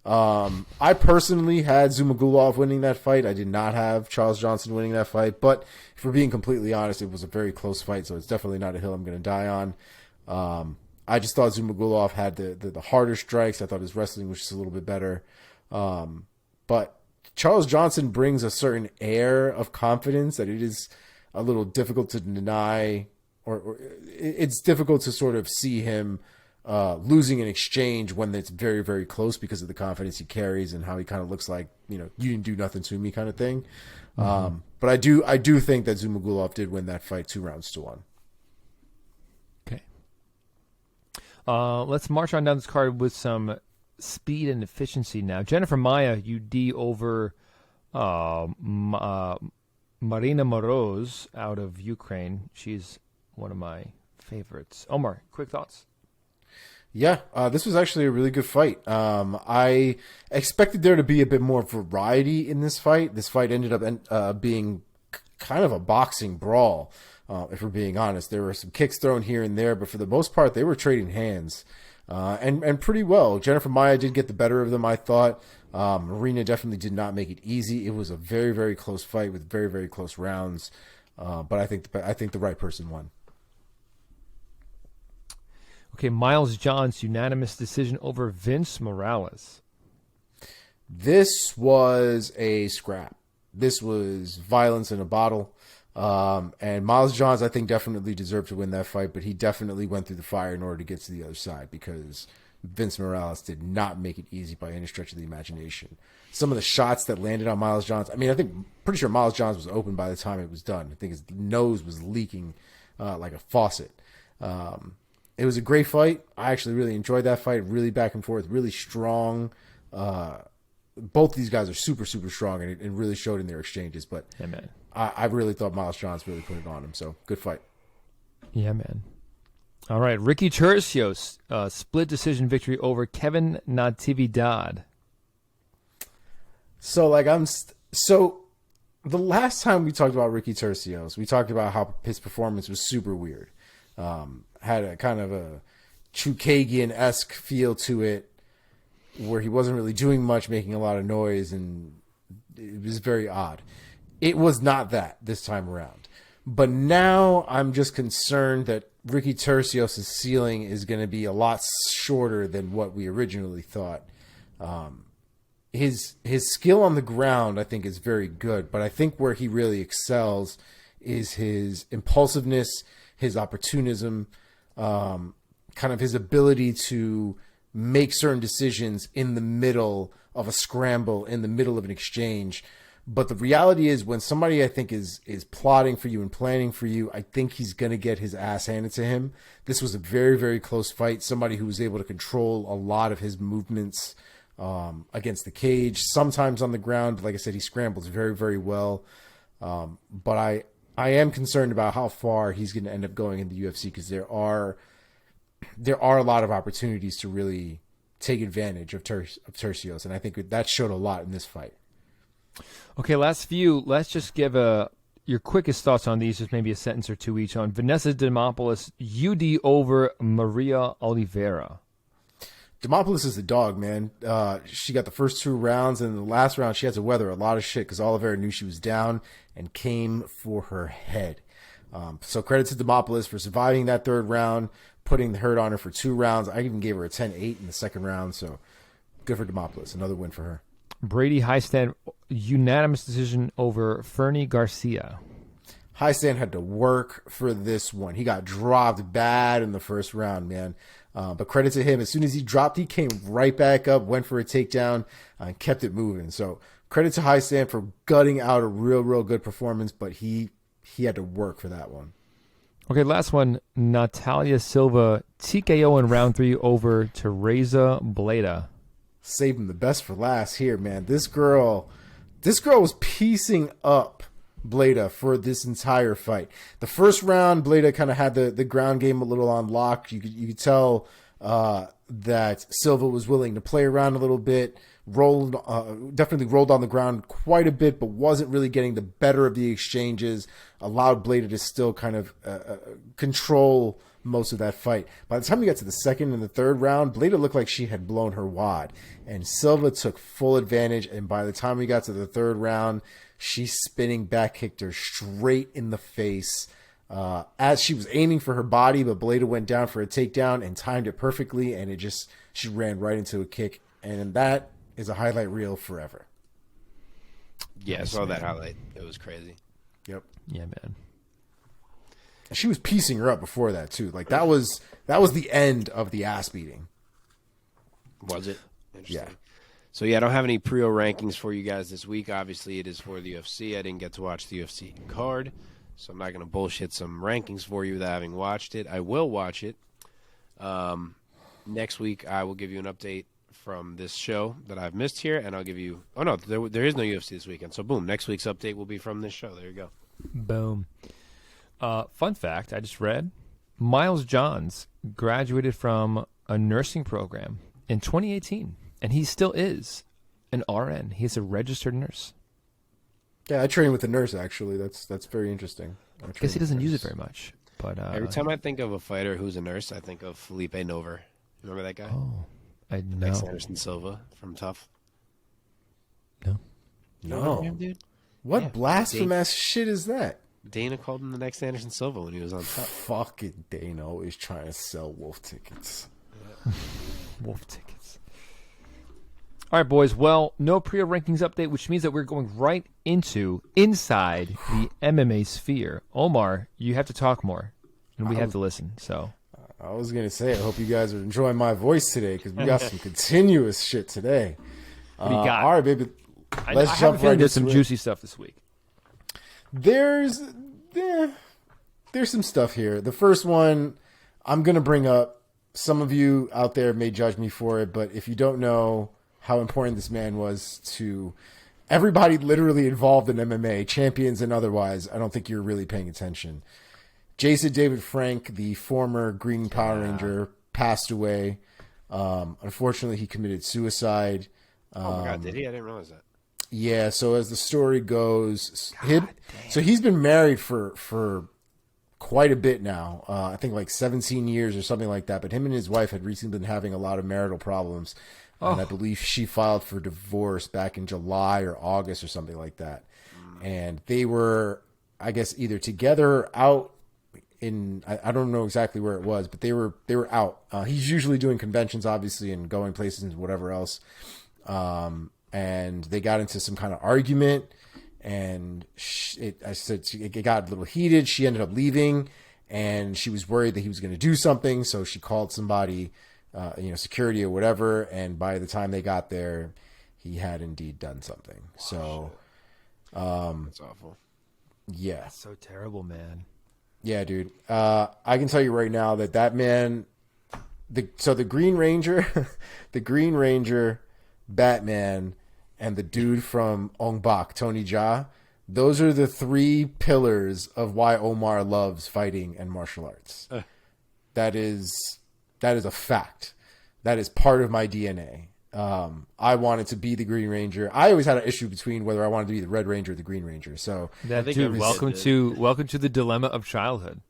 I personally had Zhumagulov winning that fight. I did not have Charles Johnson winning that fight. But if we're being completely honest, it was a very close fight, so it's definitely not a hill I'm going to die on. I just thought Zhumagulov had the harder strikes. I thought his wrestling was just a little bit better. But Charles Johnson brings a certain air of confidence that it is a little difficult to deny, or it's difficult to sort of see him losing an exchange when it's very, very close because of the confidence he carries and how he kind of looks like, you didn't do nothing to me kind of thing. Mm-hmm. But I do think that Zhumagulov did win that fight 2-1. Okay. Let's march on down this card with some speed and efficiency now. Jennifer Maia, UD over Marina Moroz out of Ukraine. She's one of my favorites. Omar, quick thoughts? Yeah, this was actually a really good fight. I expected there to be a bit more variety in this fight. This fight ended up being kind of a boxing brawl, if we're being honest. There were some kicks thrown here and there, but for the most part, they were trading hands. And pretty well. Jennifer Maia did get the better of them, I thought. Marina definitely did not make it easy. It was a very, very close fight with very, very close rounds. But I think the right person won. Okay, Miles Johns, unanimous decision over Vince Morales. This was a scrap. This was violence in a bottle. And Miles Johns, I think, definitely deserved to win that fight, but he definitely went through the fire in order to get to the other side, because Vince Morales did not make it easy by any stretch of the imagination. Some of the shots that landed on Miles Johns, pretty sure Miles Johns was open by the time it was done. I think his nose was leaking like a faucet. It was a great fight. I actually really enjoyed that fight. Really back and forth, really strong. Both these guys are super, super strong, and it really showed in their exchanges. But yeah, man. I really thought Miles Johns really put it on him. So good fight. Yeah, man. All right, Ricky Tercios, split decision victory over Kevin Natividad. So the last time we talked about Ricky Tercios, we talked about how his performance was super weird. Had a kind of a Chukagian-esque feel to it, where he wasn't really doing much, making a lot of noise, and it was very odd. It was not that this time around. But now I'm just concerned that Ricky Tercios' ceiling is going to be a lot shorter than what we originally thought. His skill on the ground, I think, is very good, but I think where he really excels is his impulsiveness, his opportunism, kind of his ability to make certain decisions in the middle of a scramble, in the middle of an exchange. But the reality is, when somebody, I think, is plotting for you and planning for you, I think he's going to get his ass handed to him. This was a very, very close fight. Somebody who was able to control a lot of his movements against the cage, sometimes on the ground. But like I said, he scrambles very, very well. But I am concerned about how far he's going to end up going in the UFC, because there are a lot of opportunities to really take advantage of Tercios, and I think that showed a lot in this fight. Okay, last few. Let's just give your quickest thoughts on these, just maybe a sentence or two each, on Vanessa Demopoulos, UD over Maria Oliveira. Demopoulos is the dog, man. She got the first 2 rounds, and in the last round, she had to weather a lot of shit because Oliveira knew she was down and came for her head. So credit to Demopoulos for surviving that 3rd round, putting the hurt on her for 2 rounds. I even gave her a 10-8 in the 2nd round, so good for Demopoulos. Another win for her. Brady Highstand, unanimous decision over Fernie Garcia. Highstand had to work for this one. He got dropped bad in the 1st round, man. But credit to him. As soon as he dropped, he came right back up, went for a takedown, and kept it moving. So credit to Highstand for gutting out a real good performance, but he had to work for that one. Okay, last one. Natalia Silva, TKO in round 3 over Teresa Bleda. Saving the best for last here, man. This girl was piecing up Bleda for this entire fight. The 1st round, Bleda kind of had the ground game a little on lock. You could tell that Silva was willing to play around a little bit, definitely rolled on the ground quite a bit, but wasn't really getting the better of the exchanges, allowed Bleda to still kind of control most of that fight. By the time we got to the 2nd and the 3rd round, Bleda looked like she had blown her wad, and Silva took full advantage, and by the time we got to the 3rd round, she spinning back kicked her straight in the face as she was aiming for her body, but Bleda went down for a takedown and timed it perfectly, and she ran right into a kick, and that is a highlight reel forever. Yeah, I saw that highlight. It was crazy. Yep. Yeah, man. She was piecing her up before that too. Like that was the end of the ass beating. Was it? Interesting. Yeah. So yeah, I don't have any pre-o rankings for you guys this week. Obviously, it is for the UFC. I didn't get to watch the UFC card, so I'm not going to bullshit some rankings for you without having watched it. I will watch it. Next week, I will give you an update from this show that I've missed here, and I'll give you. Oh no, there is no UFC this weekend. So boom, next week's update will be from this show. There you go. Boom. Fun fact, I just read, Miles Johns graduated from a nursing program in 2018, and he still is an RN. He's a registered nurse. Yeah, I train with a nurse, actually. That's very interesting. I guess he doesn't use it very much. But every time I think of a fighter who's a nurse, I think of Felipe Nover. Remember that guy? Oh, I know. Next Anderson Silva from Tough. No. No. Him, dude? What blasphemous shit is that? Dana called him the next Anderson Silva when he was on Tough. Fucking Dana always trying to sell wolf tickets. Wolf tickets. All right, boys. Well, no pre rankings update, which means that we're going right into inside the MMA sphere. Omar, you have to talk more, and we have to listen. So I was gonna say, I hope you guys are enjoying my voice today because we got some continuous shit today. What do you got? All right, baby. Let's I jump right into into some it. juicy stuff this week. There's some stuff here. The first one I'm gonna bring up. Some of you out there may judge me for it, but if you don't know how important this man was to everybody literally involved in MMA, champions and otherwise, I don't think you're really paying attention. Jason David Frank, the former Green Power Ranger, passed away. Unfortunately, he committed suicide. Oh my God, did he? I didn't realize that. Yeah, so as the story goes, so he's been married for quite a bit now. I think like 17 years or something like that. But him and his wife had recently been having a lot of marital problems. And I believe she filed for divorce back in July or August or something like that. And they were, I guess, either together or out in, I don't know exactly where it was, but they were out. He's usually doing conventions, obviously, and going places and whatever else. And they got into some kind of argument, and it got a little heated. She ended up leaving, and she was worried that he was going to do something, so she called somebody, security or whatever. And by the time they got there, he had indeed done something. So, That's awful. Yeah, That's so terrible, man. yeah, dude. I can tell you right now that man, the Green Ranger, the Green Ranger, Batman, and the dude from Ong Bak, Tony Jaa, those are the three pillars of why Omar loves fighting and martial arts. That is a fact. That is part of my DNA. I wanted to be the Green Ranger. I always had an issue between whether I wanted to be the Red Ranger or the Green Ranger. So That think dude, every welcome kid to the dilemma of childhood.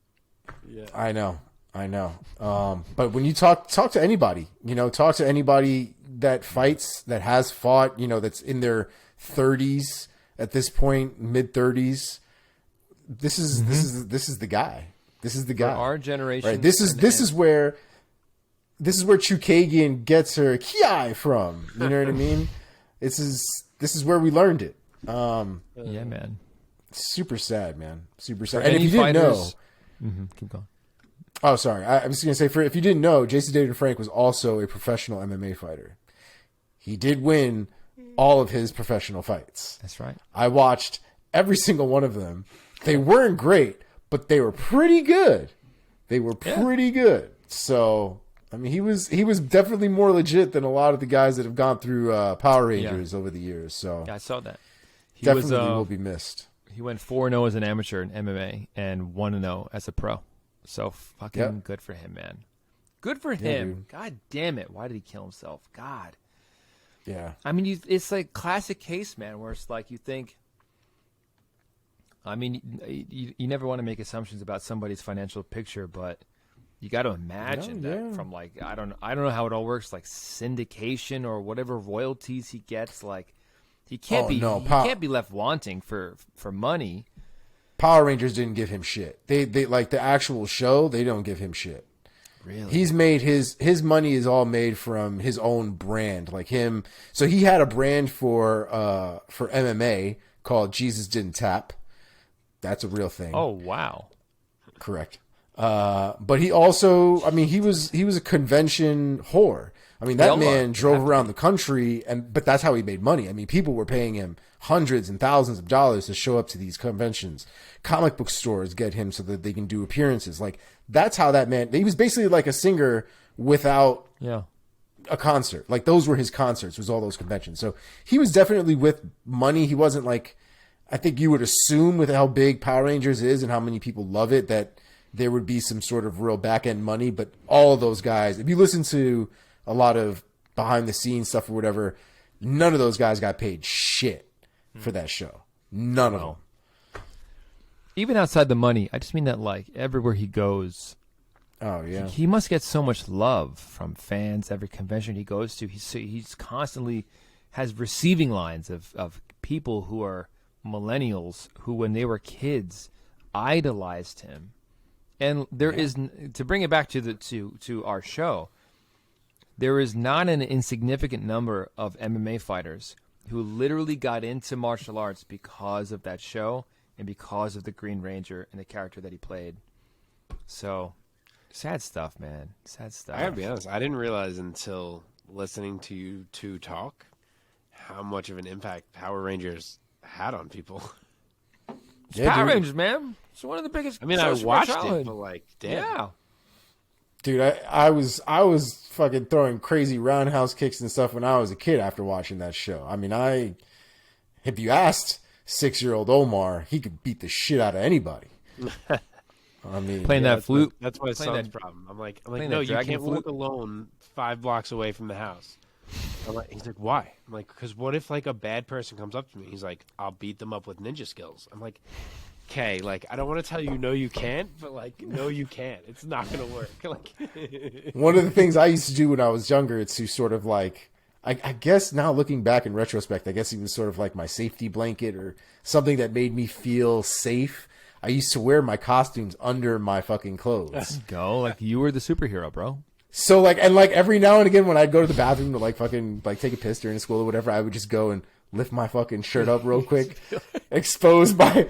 Yeah. I know. I know. But when you talk to anybody, talk to anybody that fights, that has fought, that's in their 30s at this point, mid 30s. This is the guy. This is the guy. For our generation. Right. This is where Chukagian gets her ki from. You know what I mean? This is where we learned it. Yeah, man. Super sad, man. Super sad. For And if you didn't know, keep going. oh, sorry. I was going to say, if you didn't know, Jason David Frank was also a professional MMA fighter. He did win all of his professional fights. That's right. I watched every single one of them. They weren't great, but they were pretty good. Good. So, I mean, he was definitely more legit than a lot of the guys that have gone through Power Rangers over the years. So, yeah, I saw that. He definitely will be missed. He went 4-0 as an amateur in MMA and 1-0 as a pro. So fucking good for him, man. Good for him. God damn it. Why did he kill himself? God. Yeah. I mean, it's like classic case, man, where it's like you think, I mean, you never want to make assumptions about somebody's financial picture, but you got to imagine that from like, I don't know how it all works, like syndication or whatever royalties he gets. Like he can't be left wanting for money. Power Rangers didn't give him shit. They like the actual show. They don't give him shit. Really? He's made his money is all made from his own brand, like him. So he had a brand for MMA called Jesus Didn't Tap. That's a real thing. Oh wow, correct. But he also, I mean, he was a convention whore. I mean, that man drove around the country, but that's how he made money. I mean, people were paying him hundreds and thousands of dollars to show up to these conventions. Comic book stores get him so that they can do appearances. Like, that's how that man, he was basically like a singer without a concert. Like, those were his concerts, was all those conventions. So he was definitely with money. He wasn't like, I think you would assume with how big Power Rangers is and how many people love it, that there would be some sort of real back end money. But all of those guys, if you listen to a lot of behind the scenes stuff or whatever, none of those guys got paid shit for that show. None of them. Even outside the money, I just mean that like everywhere he goes, he must get so much love from fans. Every convention he goes to, he's constantly has receiving lines of people who are millennials who, when they were kids, idolized him. And there is, to bring it back to our show, there is not an insignificant number of MMA fighters who literally got into martial arts because of that show and because of the Green Ranger and the character that he played. So, sad stuff, man. Sad stuff. I gotta be honest, I didn't realize until listening to you two talk how much of an impact Power Rangers had on people. Power Rangers, man. It's one of the biggest. I mean, I watched it, but like, damn. Yeah. Dude, I was fucking throwing crazy roundhouse kicks and stuff when I was a kid after watching that show. I mean, if you asked 6-year-old Omar, he could beat the shit out of anybody. I mean, playing that flute. That's my son's problem. I'm like, no, you can't walk alone 5 blocks away from the house. He's like, why? I'm like, because what if like a bad person comes up to me? He's like, I'll beat them up with ninja skills. I'm like, okay, like I don't want to tell you no you can't, but like no you can't. It's not gonna work. Like one of the things I used to do when I was younger, it's to sort of like, I guess now looking back in retrospect, I guess he was sort of like my safety blanket or something that made me feel safe. I used to wear my costumes under my fucking clothes. Go, like you were the superhero, bro. So like, and like every now and again when I'd go to the bathroom to like fucking like take a piss during school or whatever, I would just go and lift my fucking shirt up real quick, expose my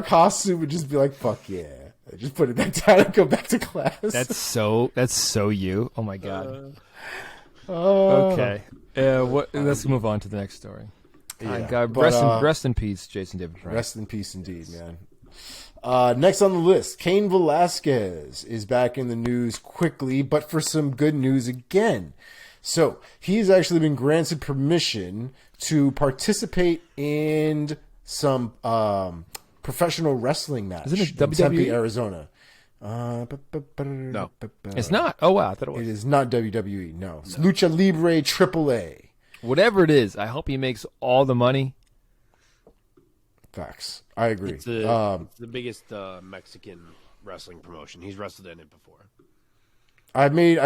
costume, and just be like, "Fuck yeah!" I just put it back down and go back to class. That's so you. Oh my god. Okay. Let's move on to the next story. God, rest in peace, Jason David Frank. Rest in peace, indeed, man. Next on the list, Cain Velasquez is back in the news quickly, but for some good news again. So he's actually been granted permission to participate in some professional wrestling match Isn't it in WWE? Tempe, Arizona. No, it's not. Oh wow, I thought it was. It is not WWE. No, it's Lucha Libre AAA. Whatever it is, I hope he makes all the money. Facts. I agree. It's the biggest Mexican wrestling promotion. He's wrestled in it before. I made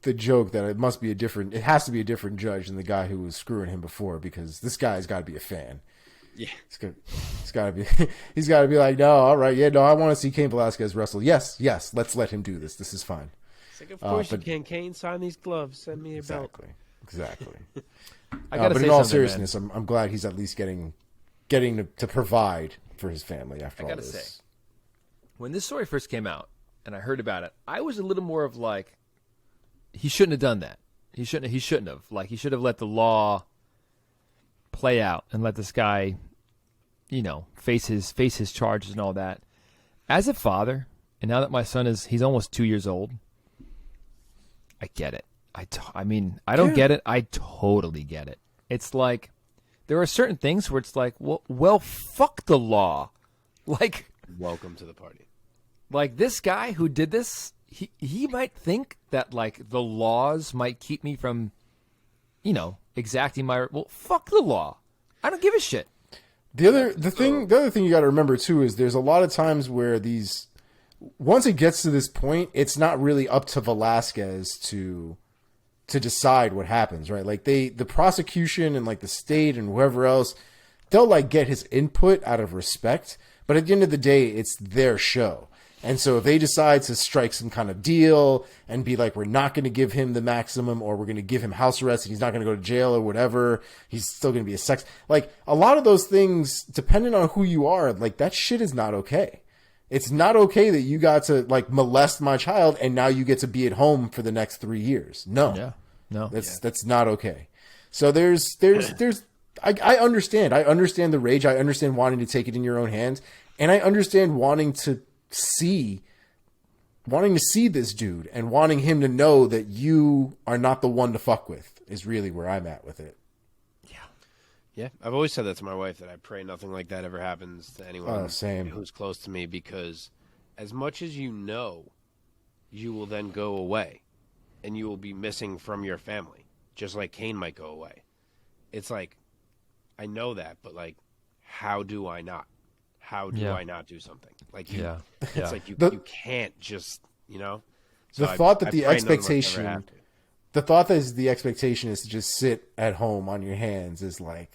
the joke that it has to be a different judge than the guy who was screwing him before, because this guy's got to be a fan. Yeah, he's got to be like, no, all right, yeah, no, I want to see Cain Velasquez wrestle. Yes, let's let him do this. This is fine. It's like, of course you can. Cain, sign these gloves. Send me a belt. Exactly. But in all seriousness, I'm glad he's at least getting to provide for his family after all this. I gotta say, when this story first came out and I heard about it, I was a little more of like, he shouldn't have done that. He shouldn't have. Like, he should have let the law play out and let this guy, face his charges and all that. As a father, and now that my son he's almost 2 years old, I get it. I mean, I don't get it. I totally get it. It's like, there are certain things where it's like, well, fuck the law. Like, welcome to the party. Like, this guy who did this, he might think that, like, the laws might keep me from, exacting my, well, fuck the law. I don't give a shit. The other thing you got to remember too is there's a lot of times where once it gets to this point, it's not really up to Velasquez to decide what happens, right? Like, the prosecution and like the state and whoever else, they'll like get his input out of respect, but at the end of the day, it's their show. And so if they decide to strike some kind of deal and be like, we're not going to give him the maximum, or we're going to give him house arrest and he's not going to go to jail or whatever, he's still going to be a sex. Like, a lot of those things, depending on who you are, like, that shit is not okay. It's not okay that you got to like molest my child and now you get to be at home for the next 3 years. No, that's not okay. So I understand. I understand the rage. I understand wanting to take it in your own hands, and I understand wanting to see this dude and wanting him to know that you are not the one to fuck with is really where I'm at with it. Yeah, I've always said that to my wife, that I pray nothing like that ever happens to anyone who's close to me, because as much as you will then go away and you will be missing from your family, just like Cain might go away. It's like, I know that, but like, how do I not? How do I not do something? Like, it's like you can't just, So the thought that the expectation is to just sit at home on your hands is like,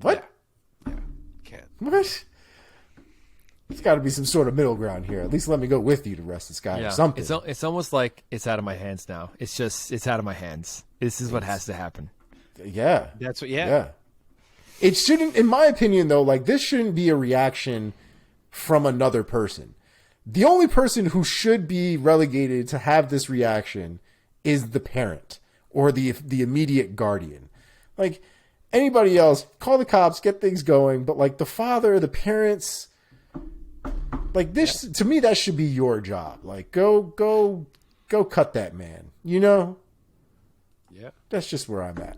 what? Yeah. Can't. What? There's got to be some sort of middle ground here. At least let me go with you to arrest this guy or something. It's almost like it's out of my hands now. It's out of my hands. This is what has to happen. Yeah. That's what, yeah. It shouldn't, in my opinion, though, like, this shouldn't be a reaction from another person. The only person who should be relegated to have this reaction is the parent or the immediate guardian. Like, anybody else, call the cops, get things going, but like the father, the parents, like this, to me, that should be your job. Like, go cut that man, Yeah. That's just where I'm at.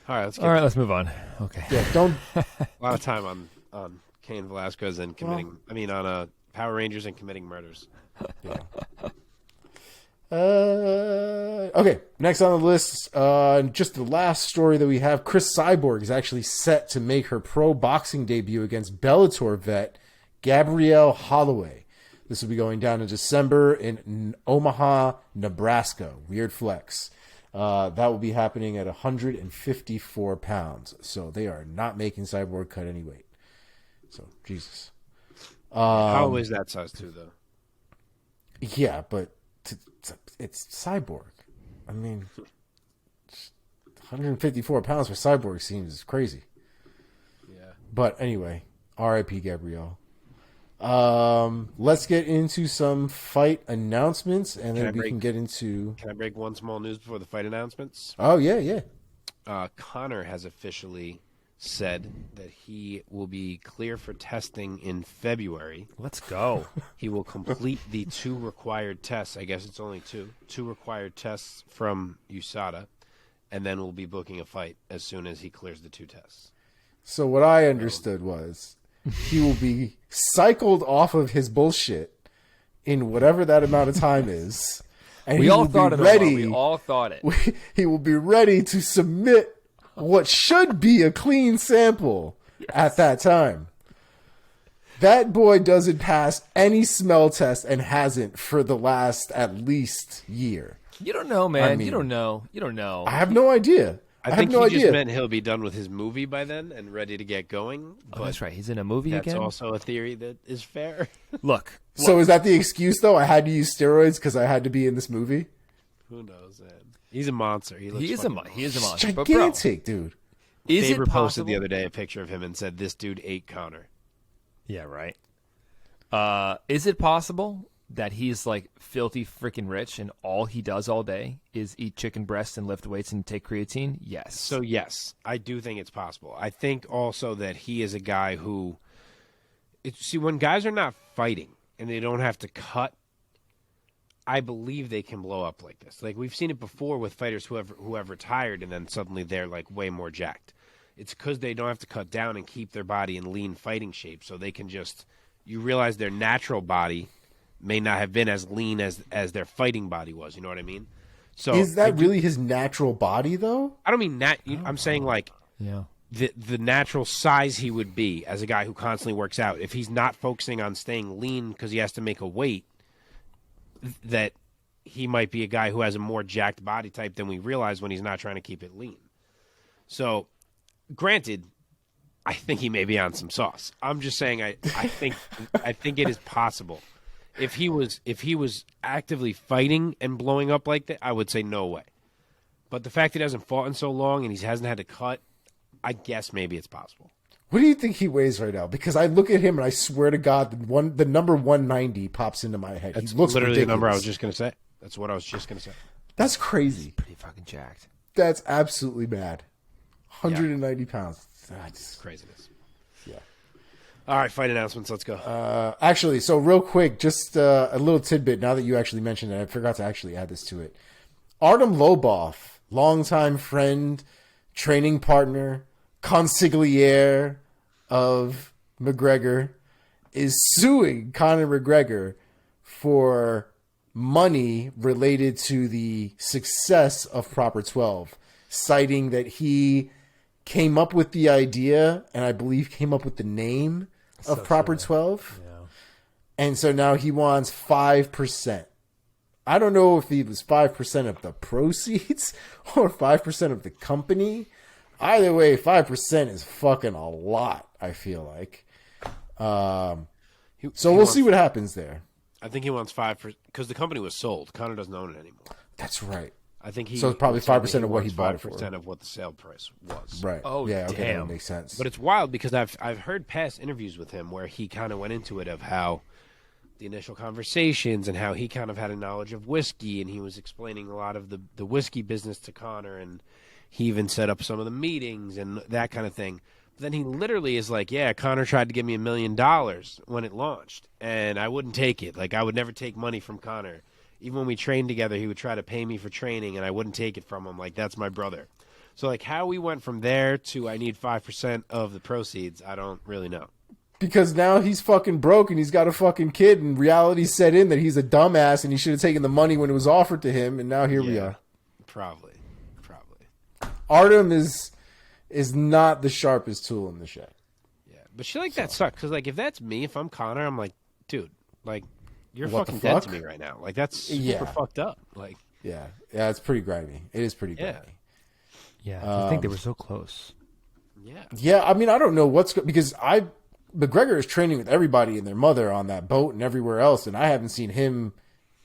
All right, let's move on. Okay. Yeah, don't. A lot of time on Cain Velasquez and committing. On Power Rangers and committing murders. Yeah. Okay. Next on the list, just the last story that we have. Chris Cyborg is actually set to make her pro boxing debut against Bellator vet Gabrielle Holloway. This will be going down in December in Omaha, Nebraska. Weird flex. That will be happening at 154 pounds. So they are not making Cyborg cut any weight. So, Jesus. How is that size too, though? Yeah, but it's Cyborg. I mean, 154 pounds for Cyborg seems crazy. Yeah. But anyway, R.I.P. Gabrielle. Let's get into some fight announcements, and then we can get into... Can I break one small news before the fight announcements? Oh, yeah. Conor has officially said that he will be clear for testing in February. Let's go. He will complete the 2 required tests. I guess it's only 2. 2 required tests from USADA, and then we'll be booking a fight as soon as he clears the 2 tests. So what I understood was he will be cycled off of his bullshit in whatever that amount of time is. And we all thought it. We all thought it. He will be ready to submit what should be a clean sample at that time. That boy doesn't pass any smell test and hasn't for the last at least year. You don't know, man. I mean, you don't know. I have no idea. I have think no he idea. just meant he'll be done with his movie by then and ready to get going. Oh, But that's right. He's in a movie that's again. also a theory that is fair. Look, So is that the excuse though? I had to use steroids because I had to be in this movie. Who knows, man? He's a monster. He he is a monster. But bro, Gigantic, dude. is Faber it posted possible? the other day a picture of him and said, "This dude ate Connor." Yeah, right. Is it possible that he's like filthy freaking rich and all he does all day is eat chicken breasts and lift weights and take creatine? Yes. So yes, I do think it's possible. I think also that he is a guy who, see, when guys are not fighting and they don't have to cut, I believe they can blow up like this. Like we've seen it before with fighters who have retired and then suddenly they're like way more jacked. It's because they don't have to cut down and keep their body in lean fighting shape, so they can just. You realize their natural body may not have been as lean as their fighting body was. You know what I mean? So Is that really his natural body though? I don't mean that. I'm saying like yeah. the natural size he would be as a guy who constantly works out. If he's not focusing on staying lean because he has to make a weight, that he might be a guy who has a more jacked body type than we realize when he's not trying to keep it lean. So, granted, I think he may be on some sauce. I'm just saying I think it is possible. If he was actively fighting and blowing up like that, I would say no way. But the fact that he hasn't fought in so long and he hasn't had to cut, I guess maybe it's possible. What do you think he weighs right now? Because I look at him and I swear to God, the number 190 pops into my head. That's he looks literally ridiculous. the number I was just going to say. That's what I was just going to say. That's crazy. Pretty fucking jacked. That's absolutely mad. 190 pounds. That's Craziness. yeah. All right, fight announcements. Let's go. Actually, so real quick, just a little tidbit. Now that you actually mentioned it, I forgot to actually add this to it. Artem Lobov, longtime friend, training partner, consigliere of McGregor, is suing Conor McGregor for money related to the success of Proper 12, citing that he came up with the idea and I believe came up with the name of Proper 12. Yeah. And so now he wants 5%. I don't know if it was 5% of the proceeds or 5% of the company. Either way, 5% is fucking a lot, I feel like. So we'll see what happens there. I think he wants 5% because the company was sold. Conor doesn't own it anymore. That's right. I think he. So it's probably 5% of what he bought it for. 5% of what the sale price was. Right. Oh, yeah, okay, damn. that makes sense. But it's wild because I've heard past interviews with him where he kind of went into it of how the initial conversations and how he kind of had a knowledge of whiskey and he was explaining a lot of the whiskey business to Conor and he even set up some of the meetings and that kind of thing. But then he literally is like, yeah, Conor tried to give me $1 million when it launched and I wouldn't take it. Like I would never take money from Conor. Even when we trained together, he would try to pay me for training, and I wouldn't take it from him. Like, that's my brother. So, like, how we went from there to I need 5% of the proceeds, I don't really know. Because now he's fucking broke and he's got a fucking kid and reality set in that he's a dumbass and he should have taken the money when it was offered to him, and now here we are. Probably. Artem is not the sharpest tool in the shed. Yeah, but shit like that sucks. Because, like, if that's me, if I'm Conor, I'm like, dude, like, you're What the fucking dead fuck? to me right now. Like, that's super Yeah. fucked up. Like, Yeah, it's pretty grimy. It is pretty grimy. Yeah. Yeah. I think they were so close. yeah. Yeah, I mean, I don't know because McGregor is training with everybody and their mother on that boat and everywhere else, and I haven't seen him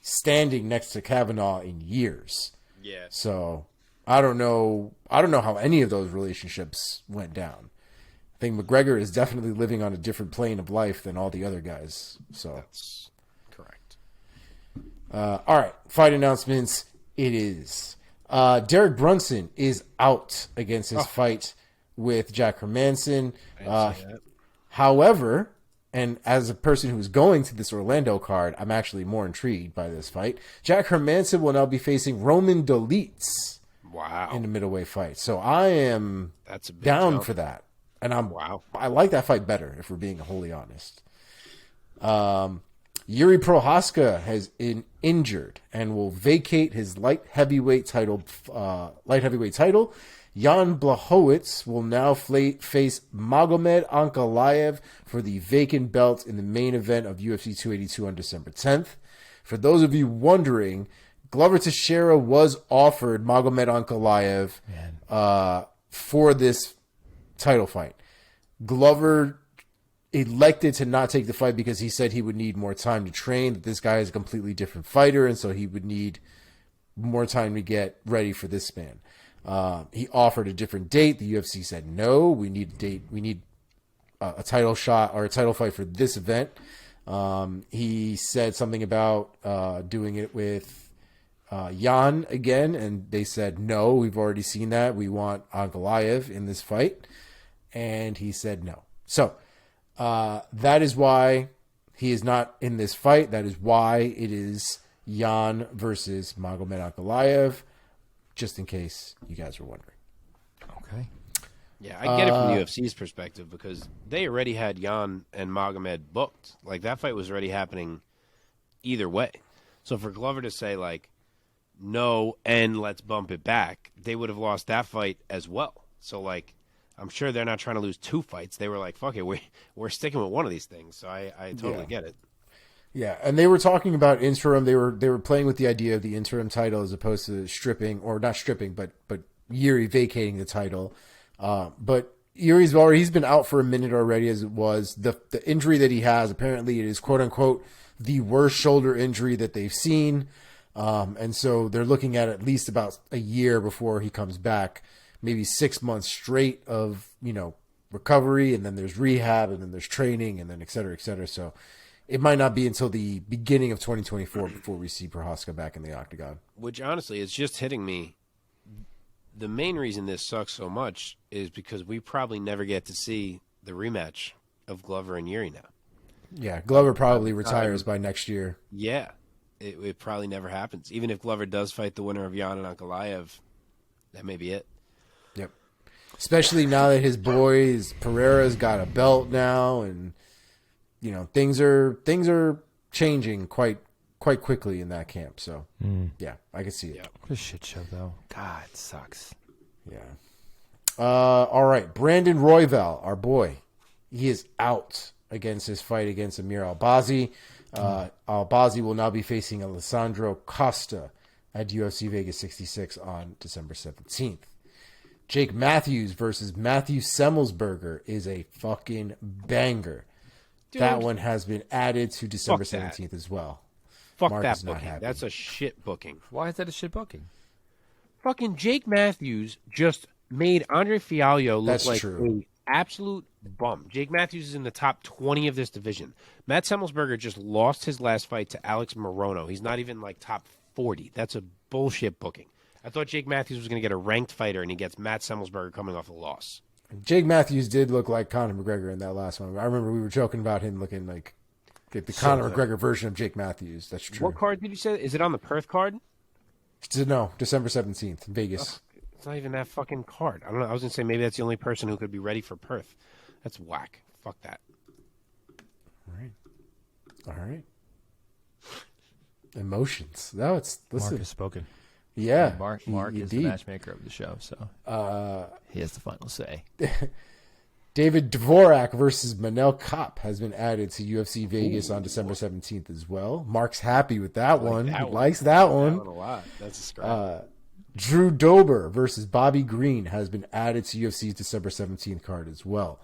standing next to Kavanaugh in years. Yeah. So I don't know how any of those relationships went down. I think McGregor is definitely living on a different plane of life than all the other guys. So That's correct. all right, fight announcements. It is Derek Brunson is out against his fight with Jack Hermanson. However, and as a person who's going to this Orlando card, I'm actually more intrigued by this fight. Jack Hermanson will now be facing Roman Dolidze Wow. in the middleweight fight. So I am That's a big down jump. for that. And I like that fight better, if we're being wholly honest. Yuri Prohaska has been injured and will vacate his light heavyweight title Jan Blachowicz will now face Magomed Ankalaev for the vacant belt in the main event of UFC 282 on December 10th. For those of you wondering, Glover Teixeira was offered Magomed Ankalaev for this title fight. Glover elected to not take the fight because he said he would need more time to train, that this guy is a completely different fighter, and so he would need more time to get ready for this man. He offered a different date. The UFC said, no, we need a date. We need a title shot or a title fight for this event. He said something about doing it with Jan again, and they said, no, we've already seen that. We want Ankalaev in this fight. And he said no. So that is why he is not in this fight. That is why it is Jan versus Magomed Ankalaev, just in case you guys were wondering. Okay. Yeah, I get it from the UFC's perspective because they already had Jan and Magomed booked. Like, that fight was already happening either way. So for Glover to say, like, no, and let's bump it back, they would have lost that fight as well. So, like, I'm sure they're not trying to lose two fights. They were like, fuck it, we're sticking with one of these things. So I totally get it. Yeah, and they were talking about interim. They were playing with the idea of the interim title as opposed to stripping, or not stripping, but Yuri vacating the title. But Yuri's he's been out for a minute already, as it was. The injury that he has, apparently it is quote unquote the worst shoulder injury that they've seen. And so they're looking at least about a year before he comes back. Maybe 6 months straight of, recovery, and then there's rehab, and then there's training, and then et cetera, et cetera. So it might not be until the beginning of 2024 before we see Prochazka back in the octagon. Which, honestly, is just hitting me. The main reason this sucks so much is because we probably never get to see the rematch of Glover and Yuri now. Yeah, Glover probably retires by next year. Yeah, it probably never happens. Even if Glover does fight the winner of Jan and Ankalaev, that may be it. Yep. Especially now that his boys Pereira's got a belt now, and things are changing quite quickly in that camp. So yeah, I can see it. What a shit show, though. God, it sucks. Yeah. All right, Brandon Royval, our boy, he is out against his fight against Amir Albazi. Albazi will now be facing Alessandro Costa at UFC Vegas 66 on December 17th. Jake Matthews versus Matthew Semmelsberger is a fucking banger. Dude, that one has been added to December 17th as well. Fuck Mark that booking. That's a shit booking. Why is that a shit booking? Fucking Jake Matthews just made Andre Fialho look like an absolute bum. Jake Matthews is in the top 20 of this division. Matt Semmelsberger just lost his last fight to Alex Morono. He's not even like top 40. That's a bullshit booking. I thought Jake Matthews was going to get a ranked fighter, and he gets Matt Semmelsberger coming off a loss. Jake Matthews did look like Conor McGregor in that last one. I remember we were joking about him looking like the Conor McGregor version of Jake Matthews. That's true. What card did you say? Is it on the Perth card? No, December 17th in Vegas. Oh, it's not even that fucking card. I don't know. I was going to say maybe that's the only person who could be ready for Perth. That's whack. Fuck that. All right. Emotions. Now it's listen. Mark has spoken. Yeah, Mark is the matchmaker of the show, so he has the final say. David Dvorak versus Manel Kape has been added to UFC Vegas on December 17th as well. Mark's happy with that one. He likes that one. That one a lot. That's a scrap. Drew Dober versus Bobby Green has been added to UFC's December 17th card as well.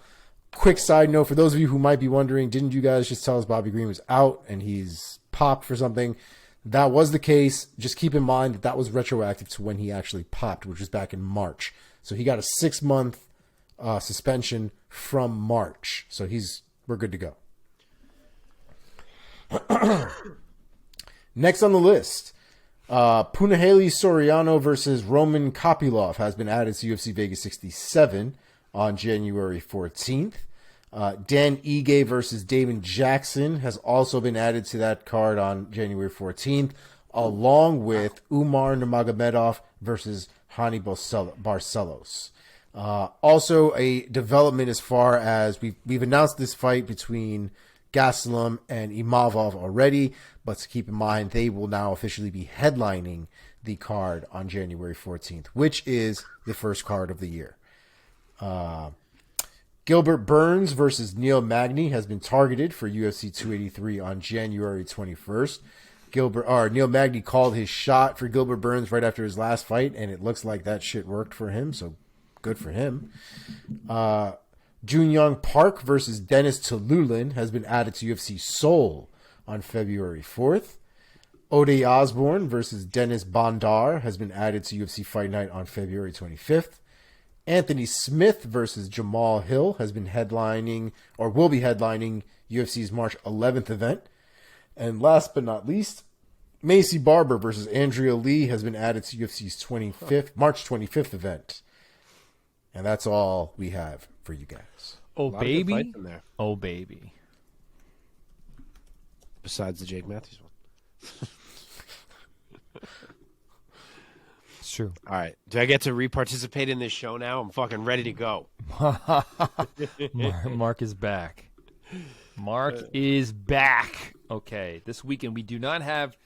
Quick side note, for those of you who might be wondering, didn't you guys just tell us Bobby Green was out and he's popped for something? That was the case. Just keep in mind that was retroactive to when he actually popped, which was back in March. So he got a 6-month suspension from March. So we're good to go. Next on the list, Punahele Soriano versus Roman Kopylov has been added to UFC Vegas 67 on January 14th. Dan Ige versus Damon Jackson has also been added to that card on January 14th, along with Umar Nurmagomedov versus Hani Barcelos. Also, a development as far as we've announced this fight between Gastelum and Imavov already, but to keep in mind, they will now officially be headlining the card on January 14th, which is the first card of the year. Gilbert Burns versus Neil Magny has been targeted for UFC 283 on January 21st. Neil Magny called his shot for Gilbert Burns right after his last fight, and it looks like that shit worked for him, so good for him. Junyoung Park versus Dennis Tululin has been added to UFC Seoul on February 4th. Ode Osborne versus Dennis Bondar has been added to UFC Fight Night on February 25th. Anthony Smith versus Jamal Hill has been headlining, or will be headlining, UFC's March 11th event. And last but not least, Macy Barber versus Andrea Lee has been added to UFC's March 25th event. And that's all we have for you guys. Oh, baby. There. Oh, baby. Besides the Jake Matthews one. It's true. All right. Do I get to re-participate in this show now? I'm fucking ready to go. Mark is back. Mark is back. Okay. This weekend we do not have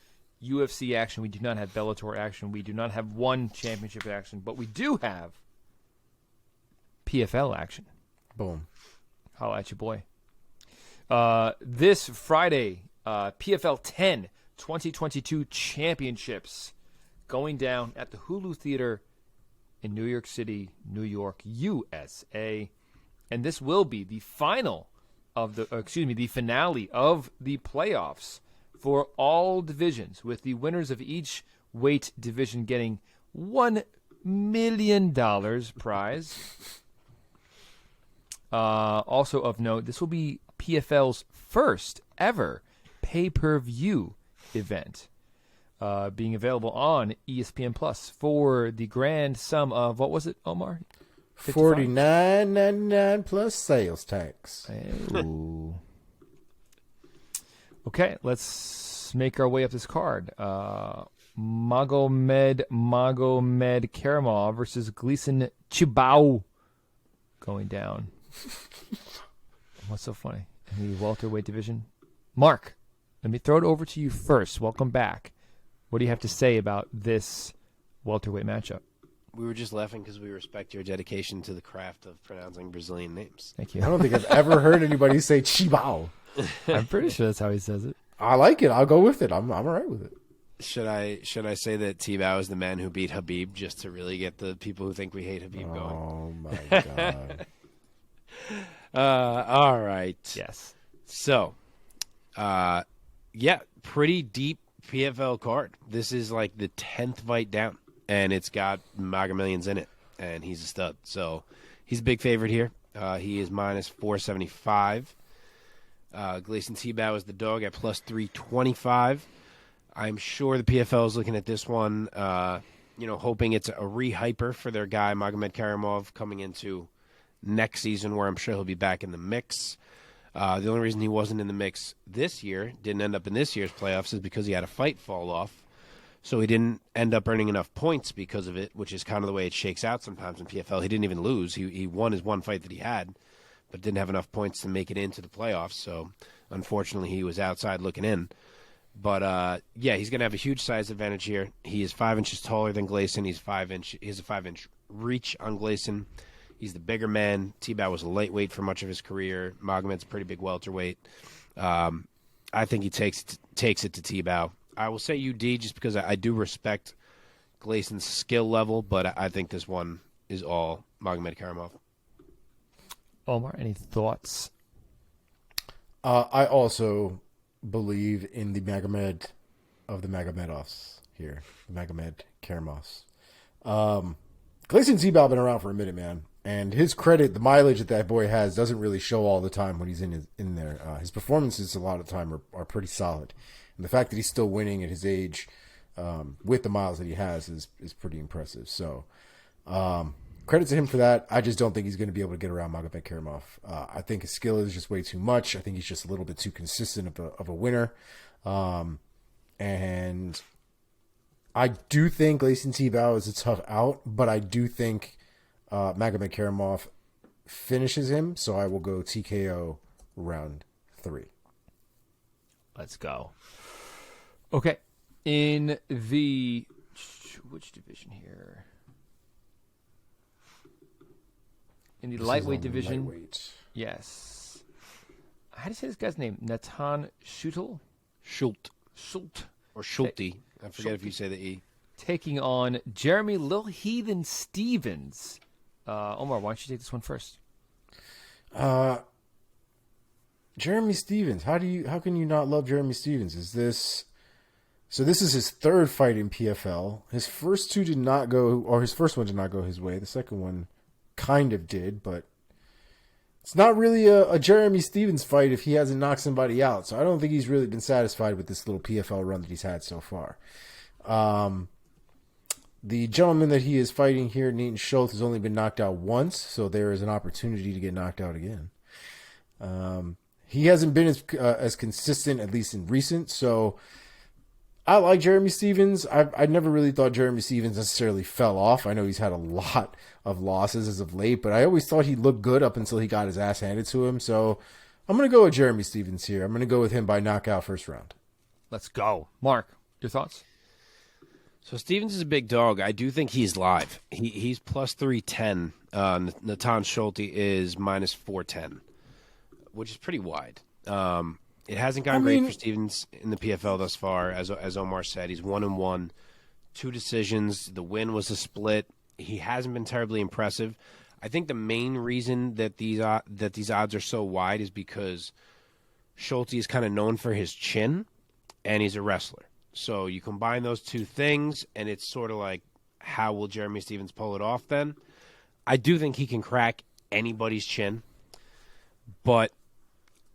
UFC action. We do not have Bellator action. We do not have one championship action. But we do have PFL action. Boom. Holla at you, boy. This Friday, PFL 10 2022 championships going down at the Hulu Theater in New York City, New York, USA. And this will be the finale of the playoffs for all divisions, with the winners of each weight division getting $1 million prize. Also of note, this will be PFL's first ever pay-per-view event, being available on ESPN Plus for the grand sum of, what was it, Omar? $49.99 plus sales tax. Ooh. Okay, let's make our way up this card. Magomedkerimov versus Gleison Tibau going down. What's so funny? In the welterweight division. Mark, let me throw it over to you first. Welcome back. What do you have to say about this welterweight matchup? We were just laughing because we respect your dedication to the craft of pronouncing Brazilian names. Thank you. I don't think I've ever heard anybody say Tibau. I'm pretty sure that's how he says it. I like it. I'll go with it. I'm all right with it. Should I say that Tibau is the man who beat Habib, just to really get the people who think we hate Habib going? Oh my god. All right. Yes. So, pretty deep PFL card. This is like the 10th fight down, and it's got Magomedians in it, and he's a stud. So he's a big favorite here. He is minus 475. Gleison Tibau is the dog at plus 325. I'm sure the PFL is looking at this one, hoping it's a rehyper for their guy Magomedkerimov coming into next season, where I'm sure he'll be back in the mix. The only reason he wasn't in the mix this year, didn't end up in this year's playoffs, is because he had a fight fall off. So he didn't end up earning enough points because of it, which is kind of the way it shakes out sometimes in PFL. He didn't even lose. He won his one fight that he had, but didn't have enough points to make it into the playoffs. So unfortunately, he was outside looking in. But he's going to have a huge size advantage here. He is 5 inches taller than Gleison. He has a 5-inch reach on Gleison. He's the bigger man. Tibau was a lightweight for much of his career. Magomed's a pretty big welterweight. I think he takes it to Tibau. I will say UD just because I do respect Gleison's skill level, but I think this one is all Magomedkerimov. Omar, any thoughts? I also believe in the Magomed of the Magomedovs here, the Magomedkerimovs. Gleison Tibau been around for a minute, man. And his credit, the mileage that boy has, doesn't really show all the time when he's in there. His performances a lot of the time are pretty solid. And the fact that he's still winning at his age with the miles that he has is pretty impressive. So credit to him for that. I just don't think he's going to be able to get around Magomedkerimov. I think his skill is just way too much. I think he's just a little bit too consistent of a winner. And I do think Gleison Tibau is a tough out, but I do think Magomedkerimov finishes him, so I will go TKO round 3. Let's go. Okay. In the which division here? In the lightweight division. Lightweight. Yes. How do you say this guy's name? Natan Schulte? Schulte. Schulte. Or Schulte. I forget if you say the E. Taking on Jeremy Lil Heathen Stevens. Omar, why don't you take this one first? Jeremy Stevens. How can you not love Jeremy Stevens? This is his third fight in PFL. His first two did not go, or his first one did not go his way. The second one kind of did, but it's not really a Jeremy Stevens fight if he hasn't knocked somebody out. So I don't think he's really been satisfied with this little PFL run that he's had so far. The gentleman that he is fighting here, Natan Schulte, has only been knocked out once, so there is an opportunity to get knocked out again. He hasn't been as consistent, at least in recent, so I like Jeremy Stevens. I never really thought Jeremy Stevens necessarily fell off. I know he's had a lot of losses as of late, but I always thought he looked good up until he got his ass handed to him, so I'm going to go with Jeremy Stevens here. I'm going to go with him by knockout first round. Let's go. Mark, your thoughts? So Stevens is a big dog. I do think he's live. He's plus 310. Natan Schulte is minus 410, which is pretty wide. It hasn't gone great for Stevens in the PFL thus far. As Omar said, he's 1-1, 2 decisions. The win was a split. He hasn't been terribly impressive. I think the main reason that these odds are so wide is because Schulte is kind of known for his chin, and he's a wrestler. So you combine those two things, and it's sort of like, how will Jeremy Stevens pull it off then? I do think he can crack anybody's chin, but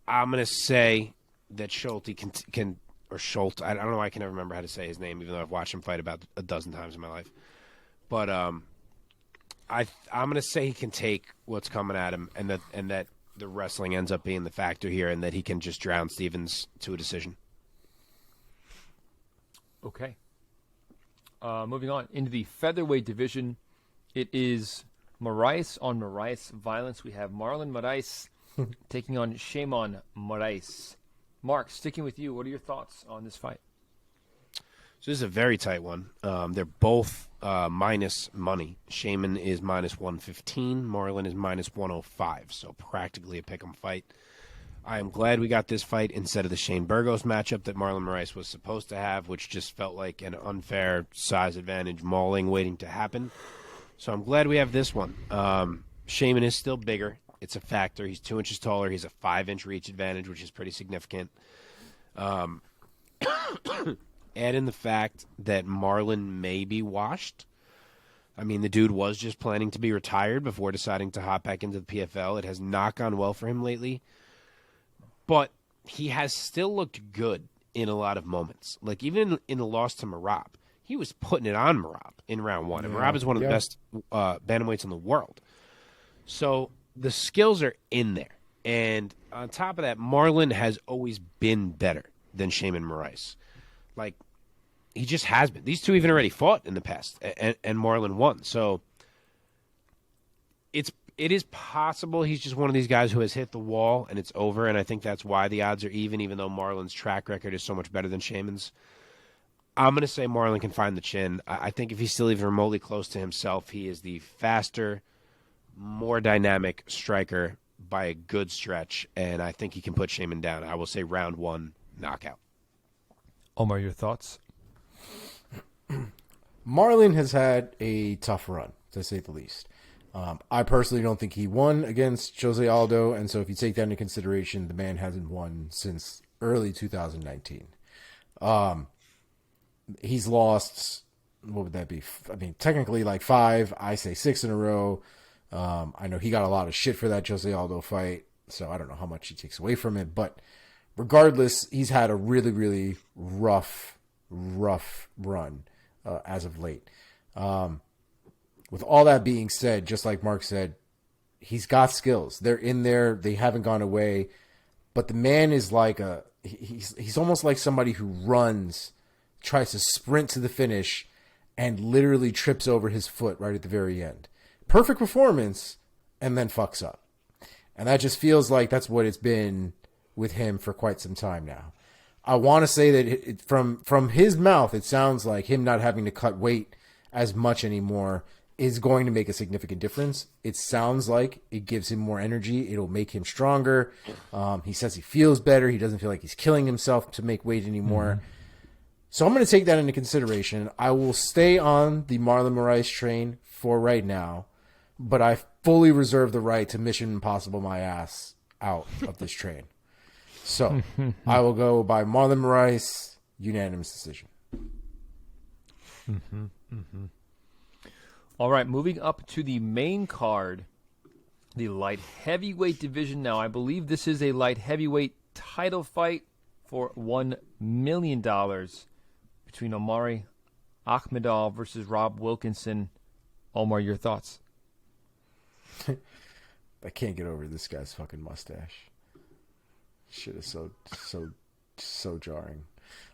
I'm going to say that Schulte can or Schulte, I don't know why I can never remember how to say his name, even though I've watched him fight about a dozen times in my life. But I'm going to say he can take what's coming at him, and that the wrestling ends up being the factor here, and that he can just drown Stevens to a decision. Okay. Moving on into the featherweight division, it is Moraes on Moraes violence. We have Marlon Moraes taking on Sheyman Moraes. Mark, sticking with you, what are your thoughts on this fight? So this is a very tight one. They're both minus money. Sheyman is minus 115. Marlon is minus 105. So practically a pick'em fight. I am glad we got this fight instead of the Shane Burgos matchup that Marlon Moraes was supposed to have, which just felt like an unfair size advantage mauling waiting to happen. So I'm glad we have this one. Sheyman is still bigger. It's a factor. He's 2 inches taller. He's a 5-inch reach advantage, which is pretty significant. Add in the fact that Marlon may be washed. I mean, the dude was just planning to be retired before deciding to hop back into the PFL. It has not gone well for him lately. But he has still looked good in a lot of moments. Like, even in the loss to Merab, he was putting it on Merab in round 1. And Merab is one of the best bantamweights in the world. So the skills are in there. And on top of that, Marlon has always been better than Sheyman Moraes. Like, he just has been. These two even already fought in the past, and Marlon won. So it is possible he's just one of these guys who has hit the wall and it's over, and I think that's why the odds are even though Marlon's track record is so much better than Sheyman's. I'm going to say Marlon can find the chin. I think if he's still even remotely close to himself, he is the faster, more dynamic striker by a good stretch, and I think he can put Sheyman down. I will say round 1, knockout. Omar, your thoughts? Marlon has had a tough run, to say the least. I personally don't think he won against Jose Aldo, and so if you take that into consideration, the man hasn't won since early 2019. He's lost, what would that be? I mean, technically like 5. I say 6 in a row. I know he got a lot of shit for that Jose Aldo fight, so I don't know how much he takes away from it, but regardless, he's had a really, really rough run as of late. With all that being said, just like Mark said, he's got skills. They're in there. They haven't gone away. But the man is like he's almost like somebody who runs, tries to sprint to the finish, and literally trips over his foot right at the very end. Perfect performance, and then fucks up. And that just feels like that's what it's been with him for quite some time now. I want to say that from his mouth, it sounds like him not having to cut weight as much anymore is going to make a significant difference. It sounds like it gives him more energy. It'll make him stronger. He says he feels better. He doesn't feel like he's killing himself to make weight anymore. So I'm going to take that into consideration. I will stay on the Marlon Moraes train for right now, but I fully reserve the right to Mission Impossible my ass out of this train. So I will go by Marlon Moraes, unanimous decision. All right, moving up to the main card, the light heavyweight division. Now, I believe this is a light heavyweight title fight for $1 million between Omari Akhmedov versus Rob Wilkinson. Omar, your thoughts? I can't get over this guy's fucking mustache. Shit is so jarring.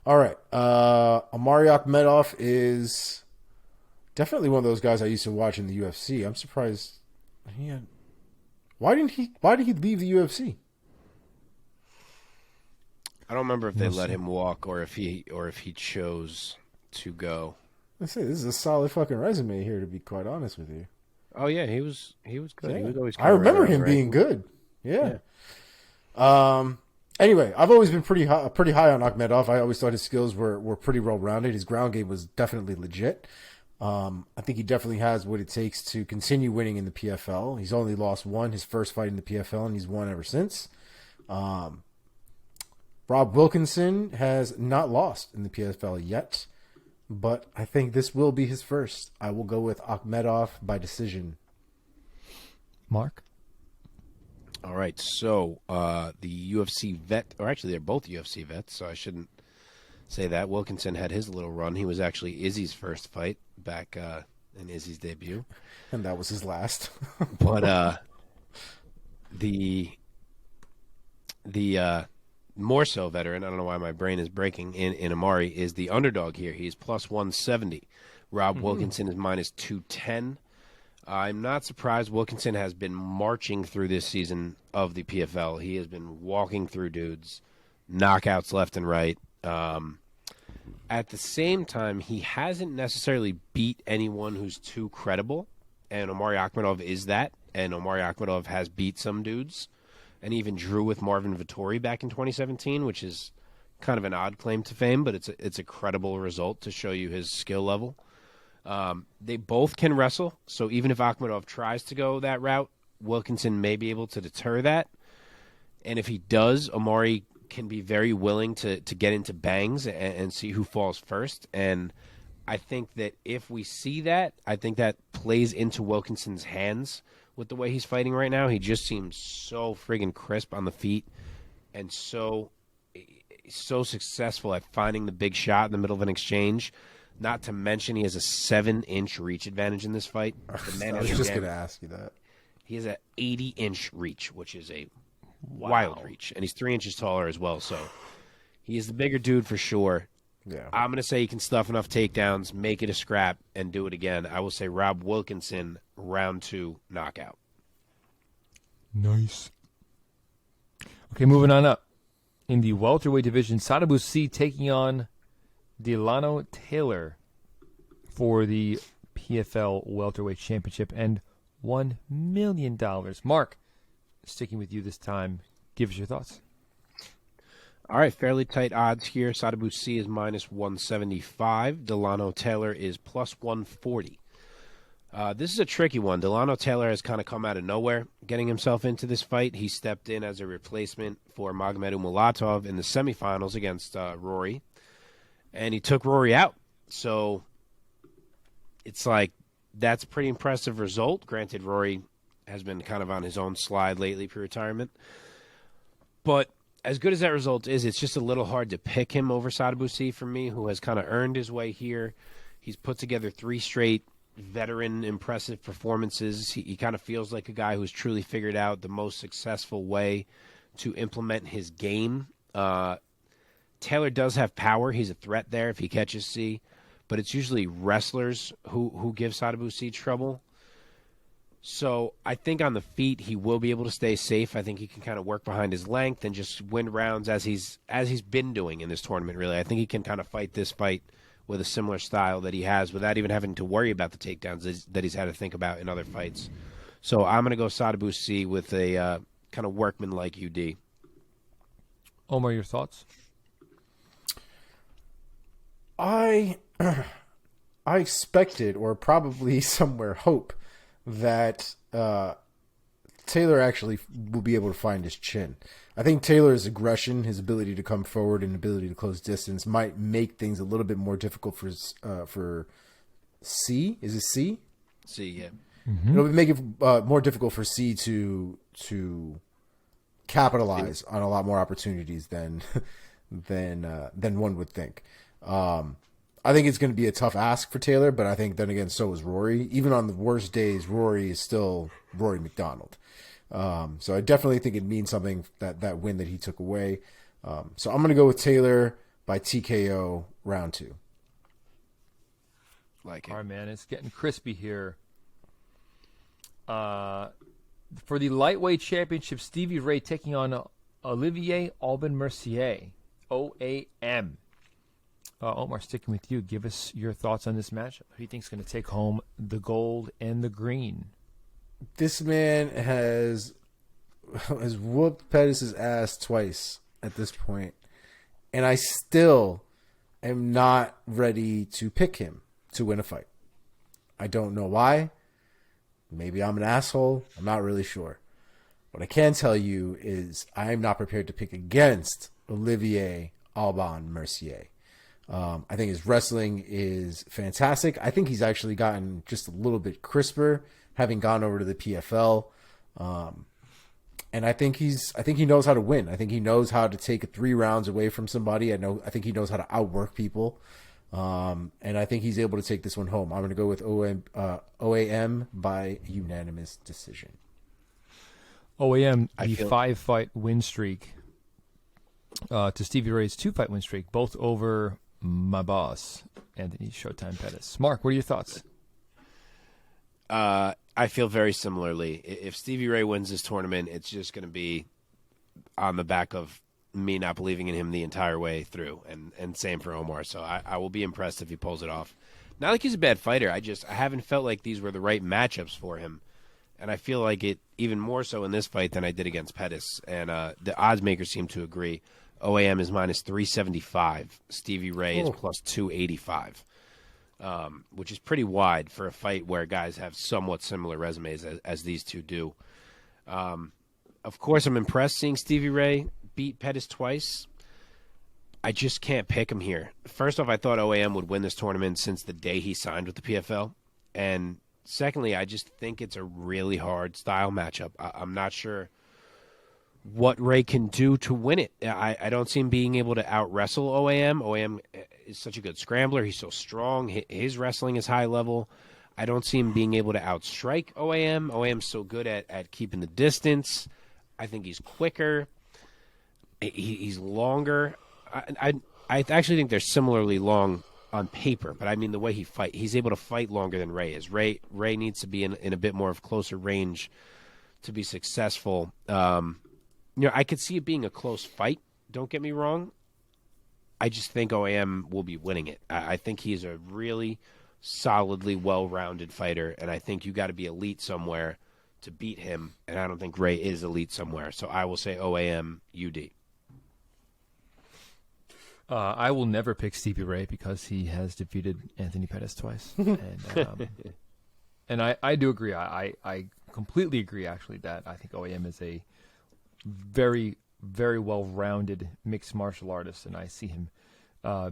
All right, Omari Akhmedov is definitely one of those guys I used to watch in the UFC. I'm surprised. Why did he leave the UFC? I don't remember if they let him walk or if he chose to go. I say this is a solid fucking resume here, to be quite honest with you. Oh yeah, he was good. Yeah. He was always. I remember him being good. Yeah. Anyway, I've always been pretty high on Akhmedov. I always thought his skills were pretty well rounded. His ground game was definitely legit. I think he definitely has what it takes to continue winning in the PFL. He's only lost one, his first fight in the PFL, and he's won ever since. Rob Wilkinson has not lost in the PFL yet, but I think this will be his first. I will go with Akhmedov by decision. Mark? All right, so the UFC vet, or actually they're both UFC vets, so I shouldn't say that. Wilkinson had his little run. He was actually Izzy's first fight back in Izzy's debut. And that was his last. But the more so veteran, I don't know why my brain is breaking, in Omari is the underdog here. He's plus 170. Rob Wilkinson is minus 210. I'm not surprised. Wilkinson has been marching through this season of the PFL. He has been walking through dudes, knockouts left and right. At the same time, he hasn't necessarily beat anyone who's too credible, and Omari Akhmedov is that, and Omari Akhmedov has beat some dudes, and even drew with Marvin Vettori back in 2017, which is kind of an odd claim to fame, but it's a credible result to show you his skill level. They both can wrestle, so even if Akhmedov tries to go that route, Wilkinson may be able to deter that. And if he does, Omari can be very willing to get into bangs and see who falls first. And I think that if we see that, I think that plays into Wilkinson's hands with the way he's fighting right now. He just seems so friggin' crisp on the feet and so successful at finding the big shot in the middle of an exchange. Not to mention he has a 7-inch reach advantage in this fight. The man I was just going to ask you that. He has an 80-inch reach, which is a wild reach. And he's 3 inches taller as well. So he is the bigger dude for sure. Yeah. I'm going to say he can stuff enough takedowns, make it a scrap, and do it again. I will say Rob Wilkinson, round 2, knockout. Nice. Okay, moving on up. In the welterweight division, Sadibou taking on Dilano Taylor for the PFL welterweight championship and $1 million. Mark, sticking with you this time, give us your thoughts. All right, fairly tight odds here. Sadibou is minus 175. Dilano Taylor is plus 140. This is a tricky one. Dilano Taylor has kind of come out of nowhere getting himself into this fight. He stepped in as a replacement for Magomedov in the semifinals against Rory, and he took Rory out. So it's like that's a pretty impressive result. Granted, Rory has been kind of on his own slide lately pre-retirement. But as good as that result is, it's just a little hard to pick him over Sadibou for me, who has kind of earned his way here. He's put together 3 straight veteran impressive performances. He kind of feels like a guy who's truly figured out the most successful way to implement his game. Taylor does have power. He's a threat there if he catches C, but it's usually wrestlers who give Sadibou trouble. So I think on the feet he will be able to stay safe. I think he can kind of work behind his length and just win rounds as he's been doing in this tournament, really. I think he can kind of fight this fight with a similar style that he has without even having to worry about the takedowns that he's had to think about in other fights. So I'm going to go Sadibou C with a kind of workman-like UD. Omar, your thoughts? I expected, or probably somewhere hope, that Taylor actually will be able to find his chin. I think Taylor's aggression, his ability to come forward and ability to close distance might make things a little bit more difficult for C. Is it C? C, yeah. Mm-hmm. It'll make it more difficult for C to capitalize on a lot more opportunities than one would think. I think it's going to be a tough ask for Taylor, but I think then again, so is Rory. Even on the worst days, Rory is still Rory McDonald. So I definitely think it means something, that win that he took away. So I'm going to go with Taylor by TKO round 2. Like it. All right, man, it's getting crispy here. For the lightweight championship, Stevie Ray taking on Olivier Aubin-Mercier, OAM. Omar, sticking with you, give us your thoughts on this matchup. Who do you think is going to take home the gold and the green? This man has whooped Pettis' ass twice at this point, and I still am not ready to pick him to win a fight. I don't know why. Maybe I'm an asshole. I'm not really sure. What I can tell you is I am not prepared to pick against Olivier Aubin-Mercier. I think his wrestling is fantastic. I think he's actually gotten just a little bit crisper, having gone over to the PFL. And I think he knows how to win. I think he knows how to take 3 rounds away from somebody. I think he knows how to outwork people. And I think he's able to take this one home. I'm going to go with OAM by unanimous decision. OAM, the 5-fight win streak to Stevie Ray's 2-fight win streak, both over my boss, Anthony Showtime Pettis. Mark, what are your thoughts? I feel very similarly. If Stevie Ray wins this tournament, it's just going to be on the back of me not believing in him the entire way through, and same for Omar. So I will be impressed if he pulls it off. Not like he's a bad fighter. I haven't felt like these were the right matchups for him, and I feel like it even more so in this fight than I did against Pettis. And the odds makers seem to agree. OAM is minus 375. Stevie Ray is plus 285, which is pretty wide for a fight where guys have somewhat similar resumes as these two do. Of course, I'm impressed seeing Stevie Ray beat Pettis twice. I just can't pick him here. First off, I thought OAM would win this tournament since the day he signed with the PFL. And secondly, I just think it's a really hard style matchup. I'm not sure what Ray can do to win it. I don't see him being able to out-wrestle OAM. OAM is such a good scrambler. He's so strong. His wrestling is high level. I don't see him being able to outstrike OAM. OAM's so good at keeping the distance. I think he's quicker. He's longer. I actually think they're similarly long on paper, but I mean the way he's able to fight longer than Ray is. Ray needs to be in a bit more of closer range to be successful. I could see it being a close fight. Don't get me wrong. I just think OAM will be winning it. I think he's a really solidly well-rounded fighter, and I think you got to be elite somewhere to beat him, and I don't think Ray is elite somewhere. So I will say OAM UD. I will never pick Stevie Ray because he has defeated Anthony Pettis twice. And I do agree. I completely agree, actually, that I think OAM is a very, very well-rounded mixed martial artist, and I see him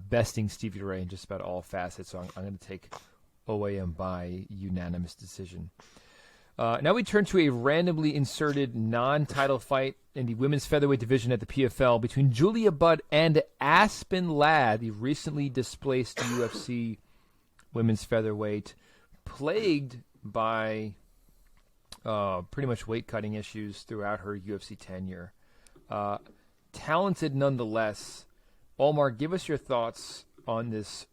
besting Stevie Ray in just about all facets. So I'm going to take OAM by unanimous decision. Now we turn to a randomly inserted non-title fight in the women's featherweight division at the PFL between Julia Budd and Aspen Ladd, the recently displaced UFC women's featherweight, plagued by pretty much weight-cutting issues throughout her UFC tenure. Talented nonetheless. Omar, give us your thoughts on this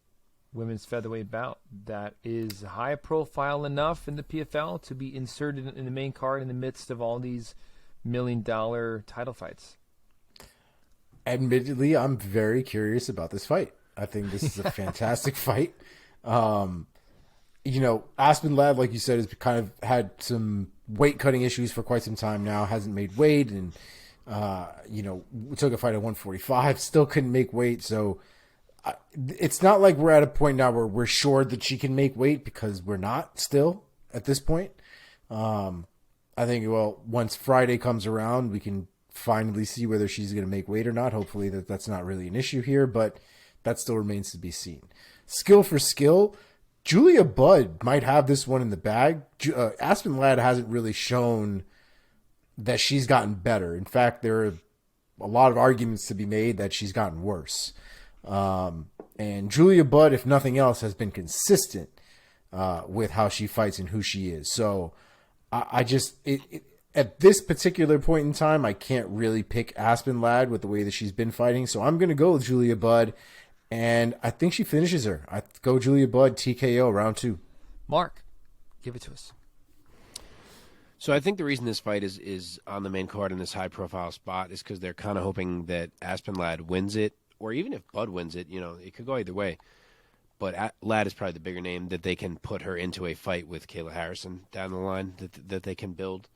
women's featherweight bout that is high profile enough in the PFL to be inserted in the main card in the midst of all these $1 million title fights. Admittedly, I'm very curious about this fight. I think this is a fantastic fight. Aspen Ladd, like you said, has kind of had some weight cutting issues for quite some time now. Hasn't made weight, and we took a fight at 145, still couldn't make weight. So it's not like we're at a point now where we're sure that she can make weight, because we're not still at this point. I think, once Friday comes around, we can finally see whether she's going to make weight or not. Hopefully that's not really an issue here, but that still remains to be seen. Skill for skill, Julia Budd might have this one in the bag. Aspen Ladd hasn't really shown that she's gotten better. In fact, there are a lot of arguments to be made that she's gotten worse. And Julia Budd, if nothing else, has been consistent with how she fights and who she is. So at this particular point in time, I can't really pick Aspen Ladd with the way that she's been fighting. So I'm going to go with Julia Budd, and I think she finishes her. I go Julia Budd, TKO, round 2. Mark, give it to us. So I think the reason this fight is on the main card in this high-profile spot is because they're kind of hoping that Aspen Ladd wins it, or even if Budd wins it, it could go either way. But Ladd is probably the bigger name, that they can put her into a fight with Kayla Harrison down the line that they can build.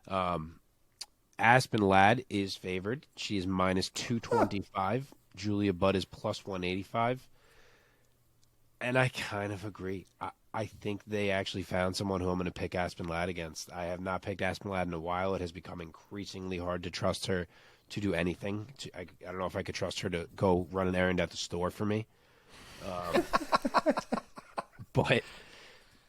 Aspen Ladd is favored. She is minus 225. Julia Budd is plus 185. And I kind of agree. I think they actually found someone who I'm going to pick Aspen Ladd against. I have not picked Aspen Ladd in a while. It has become increasingly hard to trust her to do anything. I don't know if I could trust her to go run an errand at the store for me. But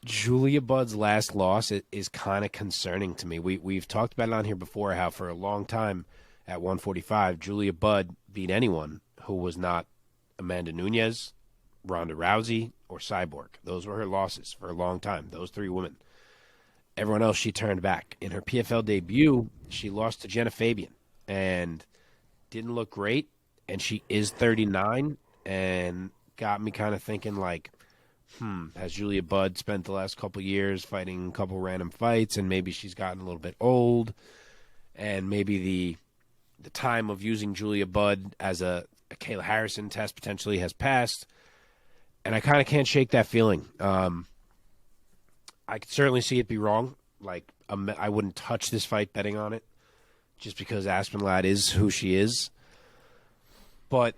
Julia Budd's last loss is kind of concerning to me. We've talked about it on here before, how for a long time at 145, Julia Budd beat anyone who was not Amanda Nunes, Ronda Rousey, or Cyborg. Those were her losses for a long time, those 3 women. Everyone else she turned back. In her PFL debut, she lost to Jenna Fabian and didn't look great, and she is 39, and got me kind of thinking, like, has Julia Budd spent the last couple years fighting a couple random fights, and maybe she's gotten a little bit old, and maybe the time of using Julia Budd as a Kayla Harrison test potentially has passed, and I kind of can't shake that feeling. I could certainly see it be wrong. Like, I wouldn't touch this fight betting on it, just because Aspen Ladd is who she is. But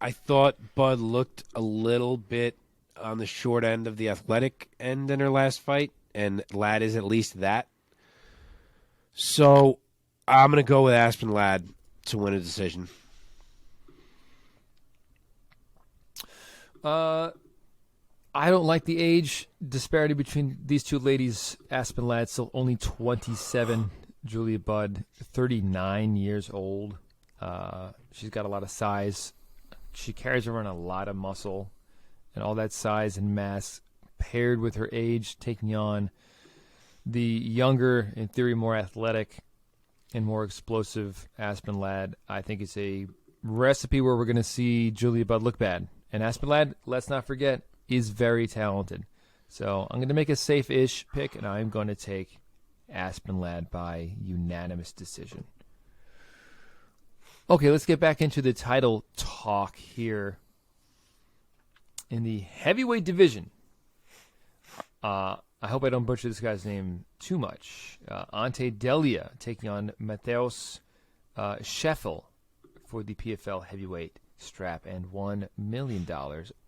I thought Budd looked a little bit on the short end of the athletic end in her last fight, and Ladd is at least that. So I'm going to go with Aspen Ladd to win a decision. I don't like the age disparity between these two ladies. Aspen Ladd still only 27. Julia Budd, 39 years old. She's got a lot of size. She carries around a lot of muscle, and all that size and mass paired with her age, taking on the younger, in theory, more athletic and more explosive Aspen Ladd. I think it's a recipe where we're going to see Julia Budd look bad. And Aspen Ladd, let's not forget, is very talented. So I'm going to make a safe-ish pick, and I'm going to take Aspen Ladd by unanimous decision. Okay, let's get back into the title talk here. In the heavyweight division, I hope I don't butcher this guy's name too much. Ante Delia taking on Mateusz Scheffel for the PFL heavyweight strap and $1 million.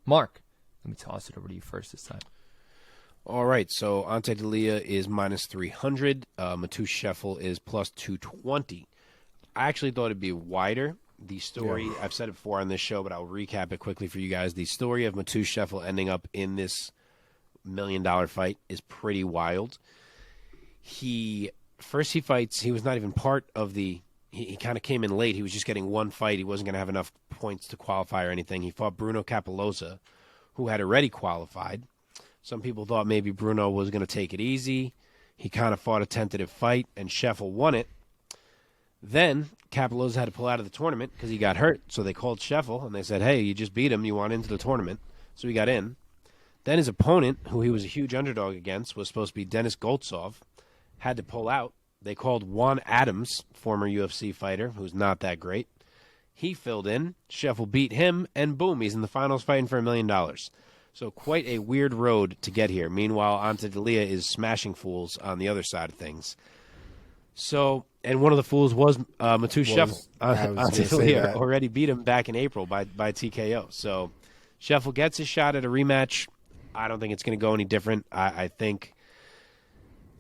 Mark, let me toss it over to you first this time. All right, so Ante Delia is minus 300. Mateusz Scheffel is plus 220. I actually thought it'd be wider. The story, I've said it before on this show, but I'll recap it quickly for you guys. The story of Mateusz Scheffel ending up in this $1 million fight is pretty wild. He fights, he was not even part of the, he kind of came in late. He was just getting one fight. He wasn't going to have enough points to qualify or anything. He fought Bruno Capoloza, who had already qualified. Some people thought maybe Bruno was going to take it easy. He kind of fought a tentative fight, and Scheffel won it. Then Capoloza had to pull out of the tournament because he got hurt. So they called Scheffel, and they said, hey, you just beat him. You want into the tournament. So he got in. Then his opponent, who he was a huge underdog against, was supposed to be Denis Goltsov, had to pull out. They called Juan Adams, former UFC fighter, who's not that great. He filled in. Scheffel beat him, and boom, he's in the finals fighting for $1 million. So quite a weird road to get here. Meanwhile, Ante Delia is smashing fools on the other side of things. So, and one of the fools was Mateusz Scheffel. Ante Delia already beat him back in April by TKO. So Scheffel gets his shot at a rematch. I don't think it's going to go any different. I think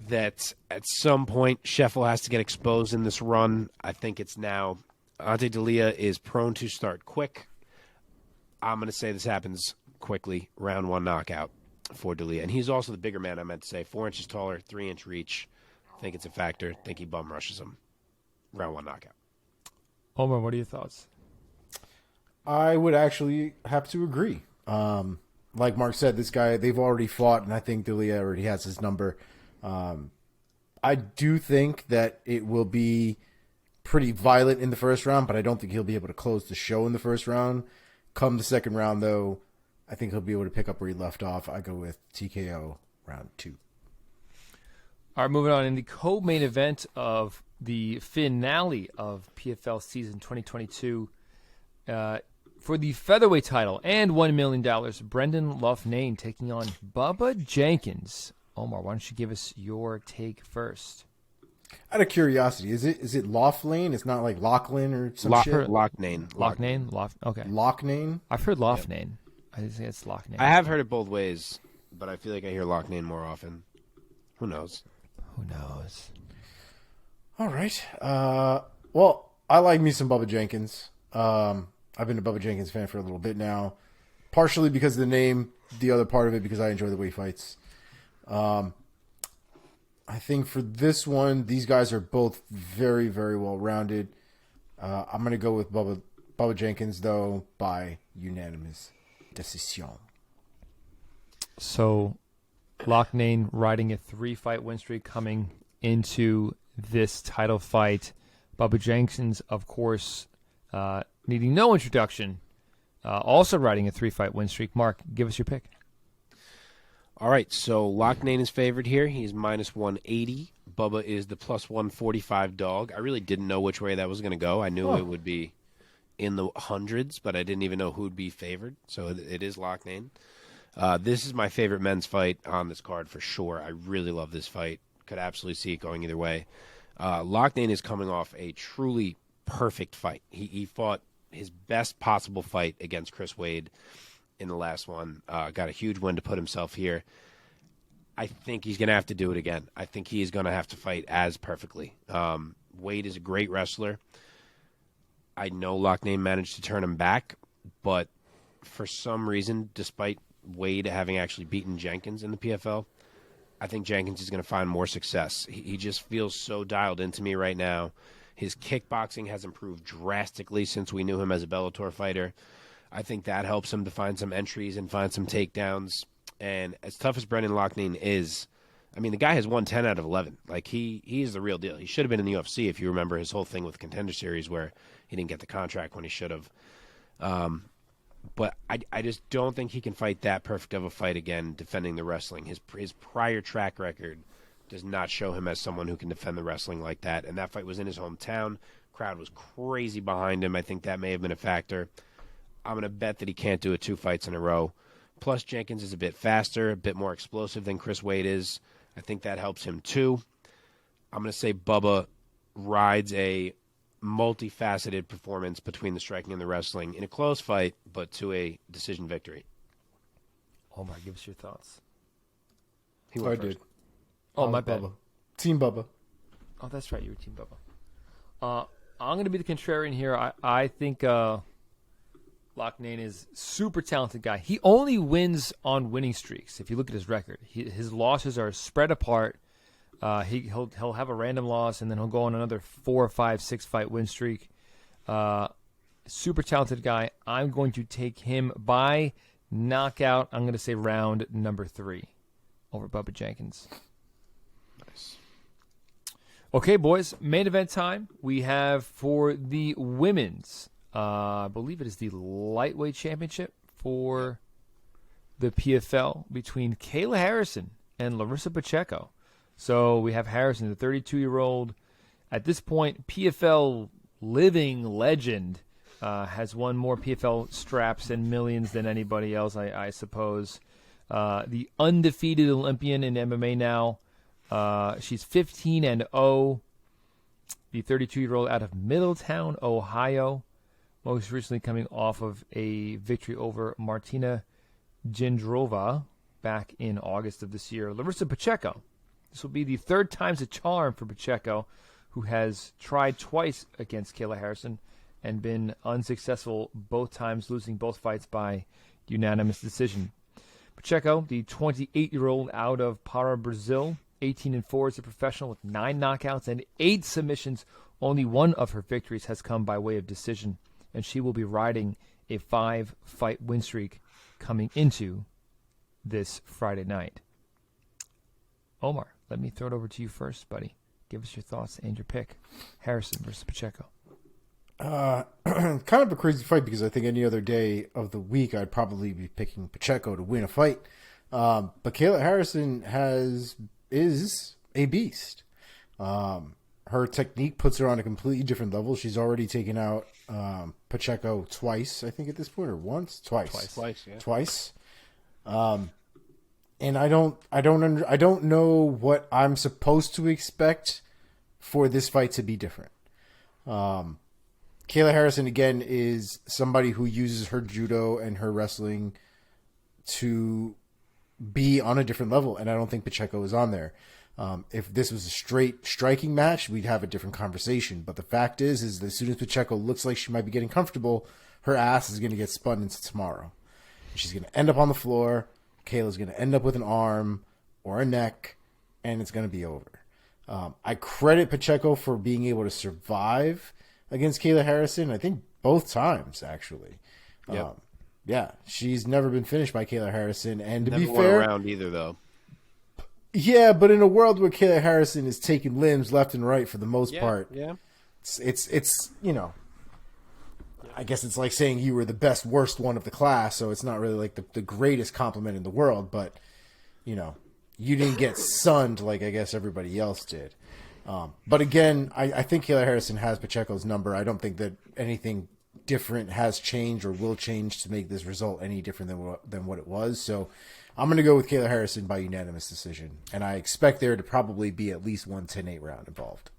that at some point Scheffel has to get exposed in this run. I think it's now. Ante Delia is prone to start quick. I'm going to say this happens quickly. Round 1 knockout for Delia. And he's also the bigger man, I meant to say. 4 inches taller, 3-inch reach. I think it's a factor. I think he bum rushes him. Round 1 knockout. Omar, what are your thoughts? I would actually have to agree. Like Mark said, this guy, they've already fought, and I think Delia already has his number. I do think that it will be pretty violent in the first round, but I don't think he'll be able to close the show in the first round. Come the second round, though, I think he'll be able to pick up where he left off. I go with TKO round 2. All right, moving on. In the co-main event of the finale of PFL season 2022, for the featherweight title and $1 million, Brendan Loughnane taking on Bubba Jenkins. Omar, why don't you give us your take first? Out of curiosity, is it Loughnane? It's not like Lachlan or some shit? Loughnane. Okay. Loughnane? I've heard Loughnane. I think it's Loughnane. I have heard it both ways, but I feel like I hear Loughnane more often. Who knows? Who knows? All right. Well, I like me some Bubba Jenkins. I've been a Bubba Jenkins fan for a little bit now, partially because of the name, the other part of it because I enjoy the way he fights. I think for this one, these guys are both very, very well-rounded. I'm going to go with Bubba Jenkins, though, by unanimous decision. So, Loughnane riding a 3-fight win streak coming into this title fight. Bubba Jenkins, of course, needing no introduction, also riding a 3-fight win streak. Mark, give us your pick. All right, so Loughnane is favored here. He's minus 180. Bubba is the plus 145 dog. I really didn't know which way that was going to go. I knew it would be in the hundreds, but I didn't even know who would be favored. So it is Loughnane. This is my favorite men's fight on this card for sure. I really love this fight. Could absolutely see it going either way. Loughnane is coming off a truly perfect fight. He fought his best possible fight against Chris Wade in the last one. Got a huge win to put himself here. I think he's going to have to do it again. I think he is going to have to fight as perfectly. Wade is a great wrestler. I know Loughnane managed to turn him back, but for some reason, despite Wade having actually beaten Jenkins in the PFL, I think Jenkins is going to find more success. He just feels so dialed into me right now. His kickboxing has improved drastically since we knew him as a Bellator fighter. I think that helps him to find some entries and find some takedowns. And as tough as Brendan Loughnane is, I mean, the guy has won 10 out of 11. Like, he is the real deal. He should have been in the UFC if you remember his whole thing with Contender Series where he didn't get the contract when he should have. But I just don't think he can fight that perfect of a fight again defending the wrestling. His prior track record does not show him as someone who can defend the wrestling like that. And that fight was in his hometown. Crowd was crazy behind him. I think that may have been a factor. I'm going to bet that he can't do it 2 fights in a row. Plus, Jenkins is a bit faster, a bit more explosive than Chris Wade is. I think that helps him too. I'm going to say Bubba rides a multifaceted performance between the striking and the wrestling in a close fight, but to a decision victory. Omar, give us your thoughts. He went I first. did. Oh, my bad. Bubba. Team Bubba. Oh, that's right. You were Team Bubba. I'm going to be the contrarian here. I think Loughnane is a super talented guy. He only wins on winning streaks. If you look at his record, his losses are spread apart. He'll have a random loss, and then he'll go on another 4, 5, 6 fight win streak. Super talented guy. I'm going to take him by knockout. I'm going to say round number 3 over Bubba Jenkins. Nice. Okay, boys. Main event time. We have for the women's. I believe it is the lightweight championship for the PFL between Kayla Harrison and Larissa Pacheco. So we have Harrison, the 32-year-old. At this point, PFL living legend, has won more PFL straps and millions than anybody else, I suppose. The undefeated Olympian in MMA now. She's 15-0. The 32-year-old out of Middletown, Ohio. Most recently coming off of a victory over Martina Jindrova back in August of this year. Larissa Pacheco. This will be the third time's a charm for Pacheco, who has tried twice against Kayla Harrison and been unsuccessful both times, losing both fights by unanimous decision. Pacheco, the 28-year-old out of Para, Brazil, 18-4 as a professional with 9 knockouts and 8 submissions. Only one of her victories has come by way of decision, and she will be riding a 5-fight win streak coming into this Friday night. Omar, let me throw it over to you first, buddy. Give us your thoughts and your pick. Harrison versus Pacheco. Kind of a crazy fight because I think any other day of the week I'd probably be picking Pacheco to win a fight. But Kayla Harrison is a beast. Her technique puts her on a completely different level. She's already taken out Pacheco twice, I think, at this point, or once, twice, yeah. Twice. And I don't know what I'm supposed to expect for this fight to be different. Kayla Harrison, again, is somebody who uses her judo and her wrestling to be on a different level, and I don't think Pacheco is on there. If this was a straight striking match, we'd have a different conversation. But the fact is that as soon as Pacheco looks like she might be getting comfortable, her ass is going to get spun into tomorrow. She's going to end up on the floor. Kayla's going to end up with an arm or a neck, and it's going to be over. I credit Pacheco for being able to survive against Kayla Harrison, I think both times, actually. Yep. Yeah, she's never been finished by Kayla Harrison. And to Never be won fair, around either, though. Yeah, but in a world where Kayla Harrison is taking limbs left and right for the most part, Yeah. it's you know, I guess it's like saying you were the best, worst one of the class, so it's not really like the greatest compliment in the world, but, you know, you didn't get sunned like I guess everybody else did. But again, I think Kayla Harrison has Pacheco's number. I don't think that anything different has changed or will change to make this result any different than what it was. So I'm going to go with Kayla Harrison by unanimous decision, and I expect there to probably be at least one 10-8 round involved.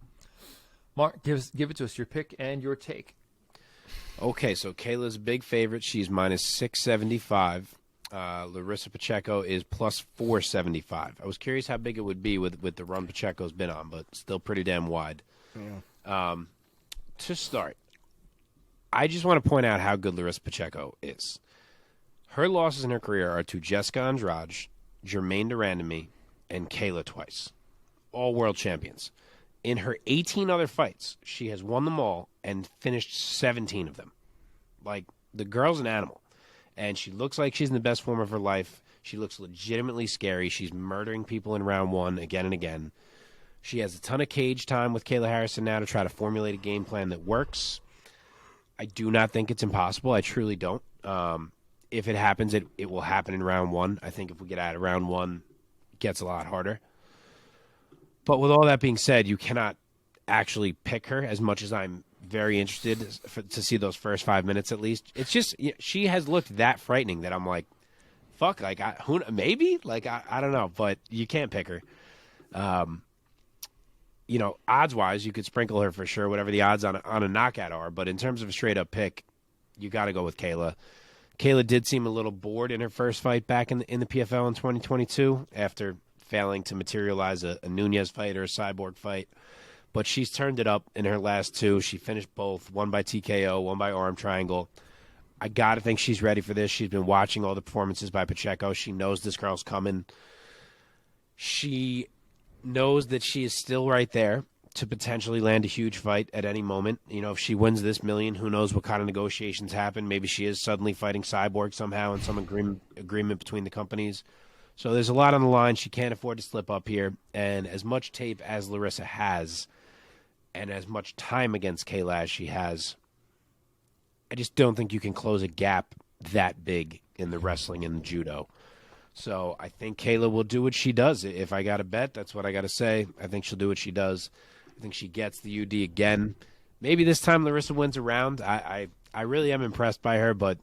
Mark, give it to us, your pick and your take. Okay, so Kayla's a big favorite. She's minus 675. Larissa Pacheco is plus 475. I was curious how big it would be with the run Pacheco's been on, but still pretty damn wide. Yeah. To start, I just want to point out how good Larissa Pacheco is. Her losses in her career are to Jessica Andrade, Germaine de Randamie, and Kayla twice. All world champions. In her 18 other fights, she has won them all and finished 17 of them. Like, the girl's an animal. And she looks like she's in the best form of her life. She looks legitimately scary. She's murdering people in round one again and again. She has a ton of cage time with Kayla Harrison now to try to formulate a game plan that works. I do not think it's impossible. I truly don't. If it happens, it will happen in round one. I think if we get out of round one, it gets a lot harder. But with all that being said, you cannot actually pick her as much as I'm very interested to see those first 5 minutes at least. It's just, she has looked that frightening that I'm like, fuck, like, maybe? Like, I don't know, but you can't pick her. Odds-wise, you could sprinkle her for sure, whatever the odds on a knockout are, but in terms of a straight-up pick, you got to go with Kayla. Kayla did seem a little bored in her first fight back in the PFL in 2022 after failing to materialize a Nunez fight or a Cyborg fight. But she's turned it up in her last two. She finished both, one by TKO, one by arm triangle. I got to think she's ready for this. She's been watching all the performances by Pacheco. She knows this girl's coming. She knows that she is still right there to potentially land a huge fight at any moment. You know, if she wins this million, who knows what kind of negotiations happen. Maybe she is suddenly fighting Cyborg somehow in some agreement between the companies. So there's a lot on the line. She can't afford to slip up here. And as much tape as Larissa has, and as much time against Kayla as she has, I just don't think you can close a gap that big in the wrestling and the judo. So I think Kayla will do what she does. If I got to bet, that's what I got to say. I think she'll do what she does. I think she gets the UD again. Maybe this time Larissa wins a round. I really am impressed by her, but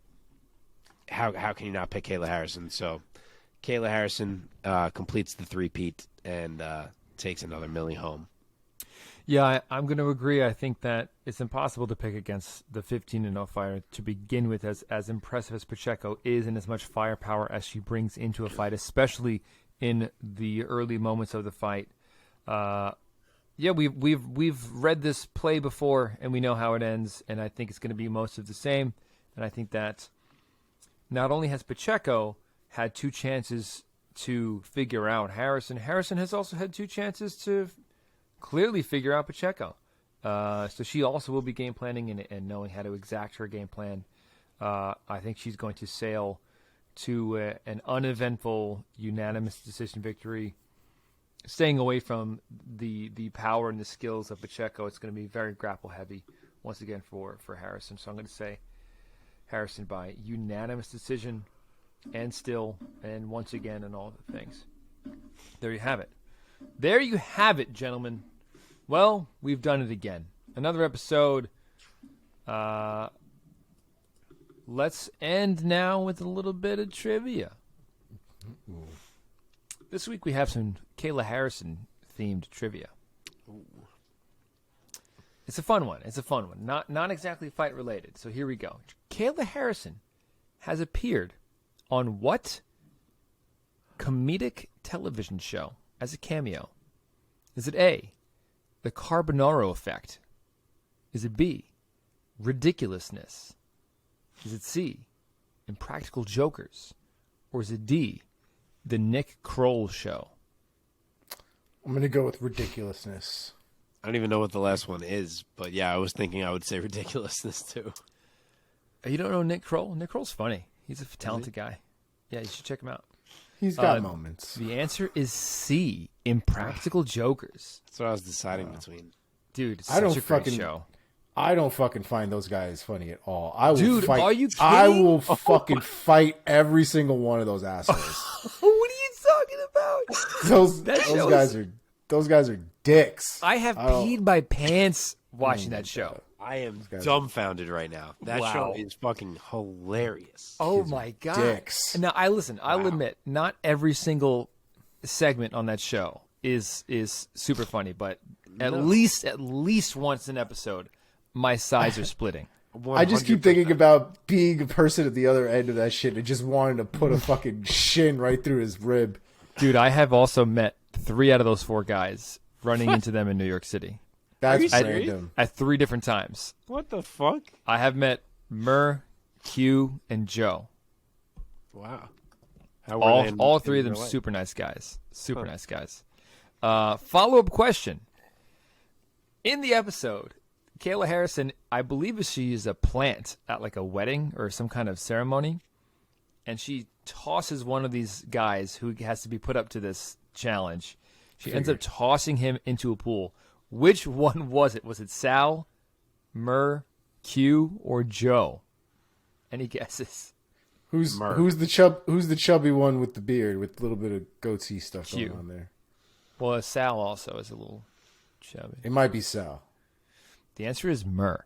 how can you not pick Kayla Harrison? So Kayla Harrison completes the three-peat and takes another milli home. Yeah, I'm going to agree. I think that it's impossible to pick against the 15-0 fighter to begin with, as impressive as Pacheco is and as much firepower as she brings into a fight, especially in the early moments of the fight. Yeah, we've read this play before, and we know how it ends, and I think it's going to be most of the same. And I think that not only has Pacheco had 2 chances to figure out Harrison has also had 2 chances to clearly figure out Pacheco. So she also will be game planning and knowing how to exact her game plan. I think she's going to sail to an uneventful, unanimous decision victory, staying away from the power and the skills of Pacheco. It's going to be very grapple heavy once again for Harrison. So I'm going to say Harrison by unanimous decision and still and once again and all the things. There you have it. There you have it, gentlemen. Well, we've done it again. Another episode. Let's end now with a little bit of trivia. This week we have some Kayla Harrison themed trivia. It's a fun one. Not exactly fight related. So here we go. Kayla Harrison has appeared on what comedic television show as a cameo? Is it A, The Carbonaro Effect? Is it B, Ridiculousness? Is it C, Impractical Jokers? Or is it D, The Nick Kroll Show? I'm going to go with Ridiculousness. I don't even know what the last one is, but yeah, I was thinking I would say Ridiculousness too. You don't know Nick Kroll? Nick Kroll's funny. He's a talented guy. Yeah, you should check him out. He's got moments. The answer is C, Impractical Jokers. That's what I was deciding between. Dude, it's such a great show. I don't fucking find those guys funny at all. I will Dude, fight, are you kidding? I will fucking fight every single one of those assholes. What are you talking about? Those guys are dicks. I have peed my pants watching that show. I am dumbfounded right now. That show is fucking hilarious. Oh my god! Dicks. Now I'll admit, not every single segment on that show is super funny, but at least once an episode, my sides are splitting. 100%. I just keep thinking about being a person at the other end of that shit and just wanting to put a fucking shin right through his rib. Dude, I have also met 3 out of those 4 guys running into them in New York City. That's random. At 3 different times. What the fuck? I have met Mur, Q, and Joe. Wow. All 3 of them super nice guys. Nice guys. Follow-up question. In the episode, Kayla Harrison, I believe she is a plant at like a wedding or some kind of ceremony, and she tosses one of these guys who has to be put up to this challenge. She ends up tossing him into a pool. Which one was it? Was it Sal, Mur, Q, or Joe? Any guesses? Who's the chubby one with the beard with a little bit of goatee stuff going on there? Well, Sal also is a little chubby. It might be Sal. The answer is Mur.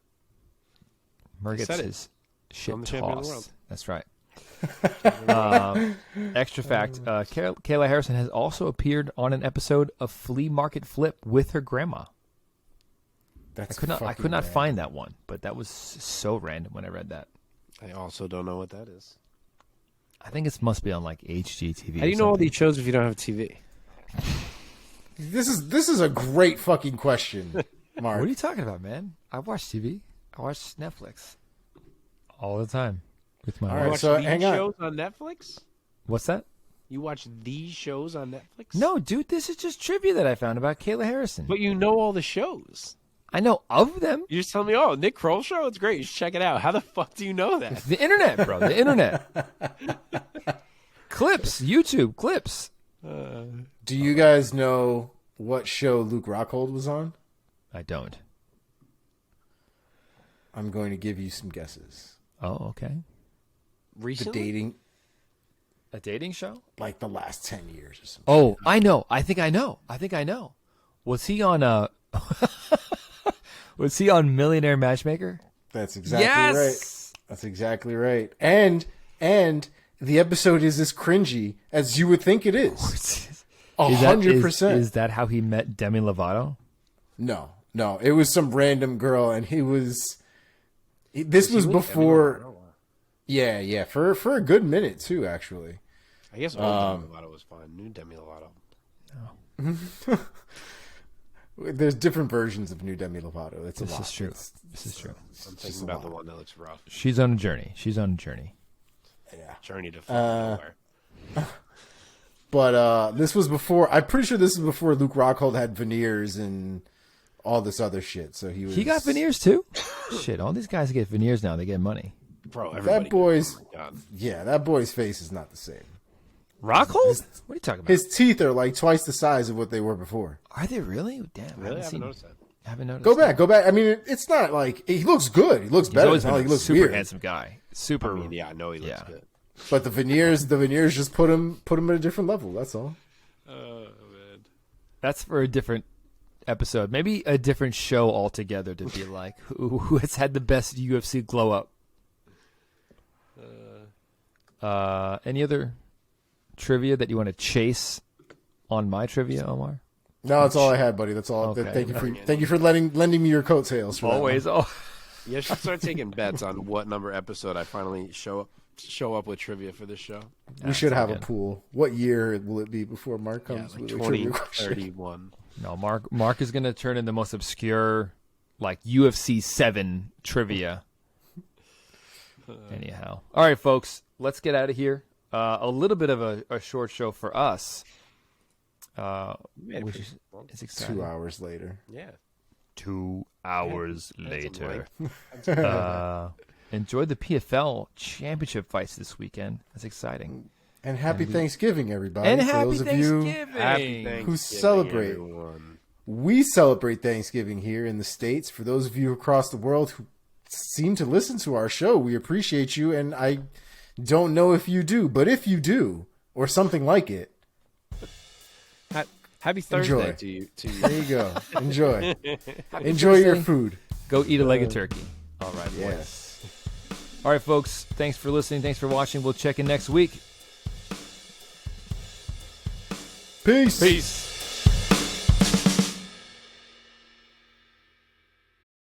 Mur gets his shit tossed. That's right. Extra fact, Kayla Harrison has also appeared on an episode of Flea Market Flip with her grandma. I could not find that one, but that was so random when I read that. I also don't know what that is. I think it must be on like HGTV. How do you know all these shows if you don't have TV? This is a great fucking question, Mark. What are you talking about, man? I watch TV. I watch Netflix all the time with my wife. All right, so hang on. Shows on Netflix? What's that? You watch these shows on Netflix? No, dude, this is just trivia that I found about Kayla Harrison. But you know all the shows. I know of them. You just tell me, oh, Nick Kroll show? It's great. You should check it out. How the fuck do you know that? The internet, bro. The internet. Clips. YouTube clips. Do you guys know what show Luke Rockhold was on? I don't. I'm going to give you some guesses. Oh, okay. Recently? A dating show? Like the last 10 years or something. Oh, I know. I think I know. Was he on Was he on Millionaire Matchmaker? That's exactly right. That's exactly right. And the episode is as cringy as you would think it is. 100%. Is that how he met Demi Lovato? No. It was some random girl, and this was before. Yeah, for a good minute too, actually. I guess old Demi Lovato was fine. New Demi Lovato. There's different versions of New Demi Lovato. This is true. This is true. I'm thinking about the one that looks rough. She's on a journey. Yeah. Journey to nowhere. But this was before. I'm pretty sure this was before Luke Rockhold had veneers and all this other shit. So he got veneers too. Shit, all these guys get veneers now. They get money. Bro, that boy's that boy's face is not the same. Rockhold? What are you talking about? His teeth are like twice the size of what they were before. Are they really? Damn, really? I haven't noticed that. I haven't noticed. Go back. I mean, it's not like he looks good. He looks better. It's not like he looks super weird. Handsome guy. Super. I mean, yeah, I know he looks good. But the veneers just put him at a different level. That's all. Man. That's for a different episode. Maybe a different show altogether to be like who has had the best UFC glow up. Any other trivia that you want to chase on my trivia, Omar? No, that's all I had, buddy. That's all. Okay. Thank you for lending me your coattails. For Always. That Oh, Yeah, I should start taking bets on what number episode I finally show up with trivia for this show. We should have a pool. What year will it be before Mark comes like with a trivia 2031. no, Mark is going to turn in the most obscure, like UFC 7 trivia. Anyhow, all right, folks, let's get out of here. A little bit of a short show for us, which is exciting. 2 hours later. Yeah. 2 hours later. Enjoy the PFL championship fights this weekend. That's exciting. And happy Thanksgiving, everybody. And for happy those of Thanksgiving. you who celebrate. Everyone. We celebrate Thanksgiving here in the States. For those of you across the world who seem to listen to our show, we appreciate you. And I don't know if you do, but if you do, or something like it, Happy Thursday to you. There you go. Enjoy. Enjoy Thursday. your food. Go eat a leg of turkey. All right, boys. Yes. All right, folks. Thanks for listening. Thanks for watching. We'll check in next week. Peace. Peace.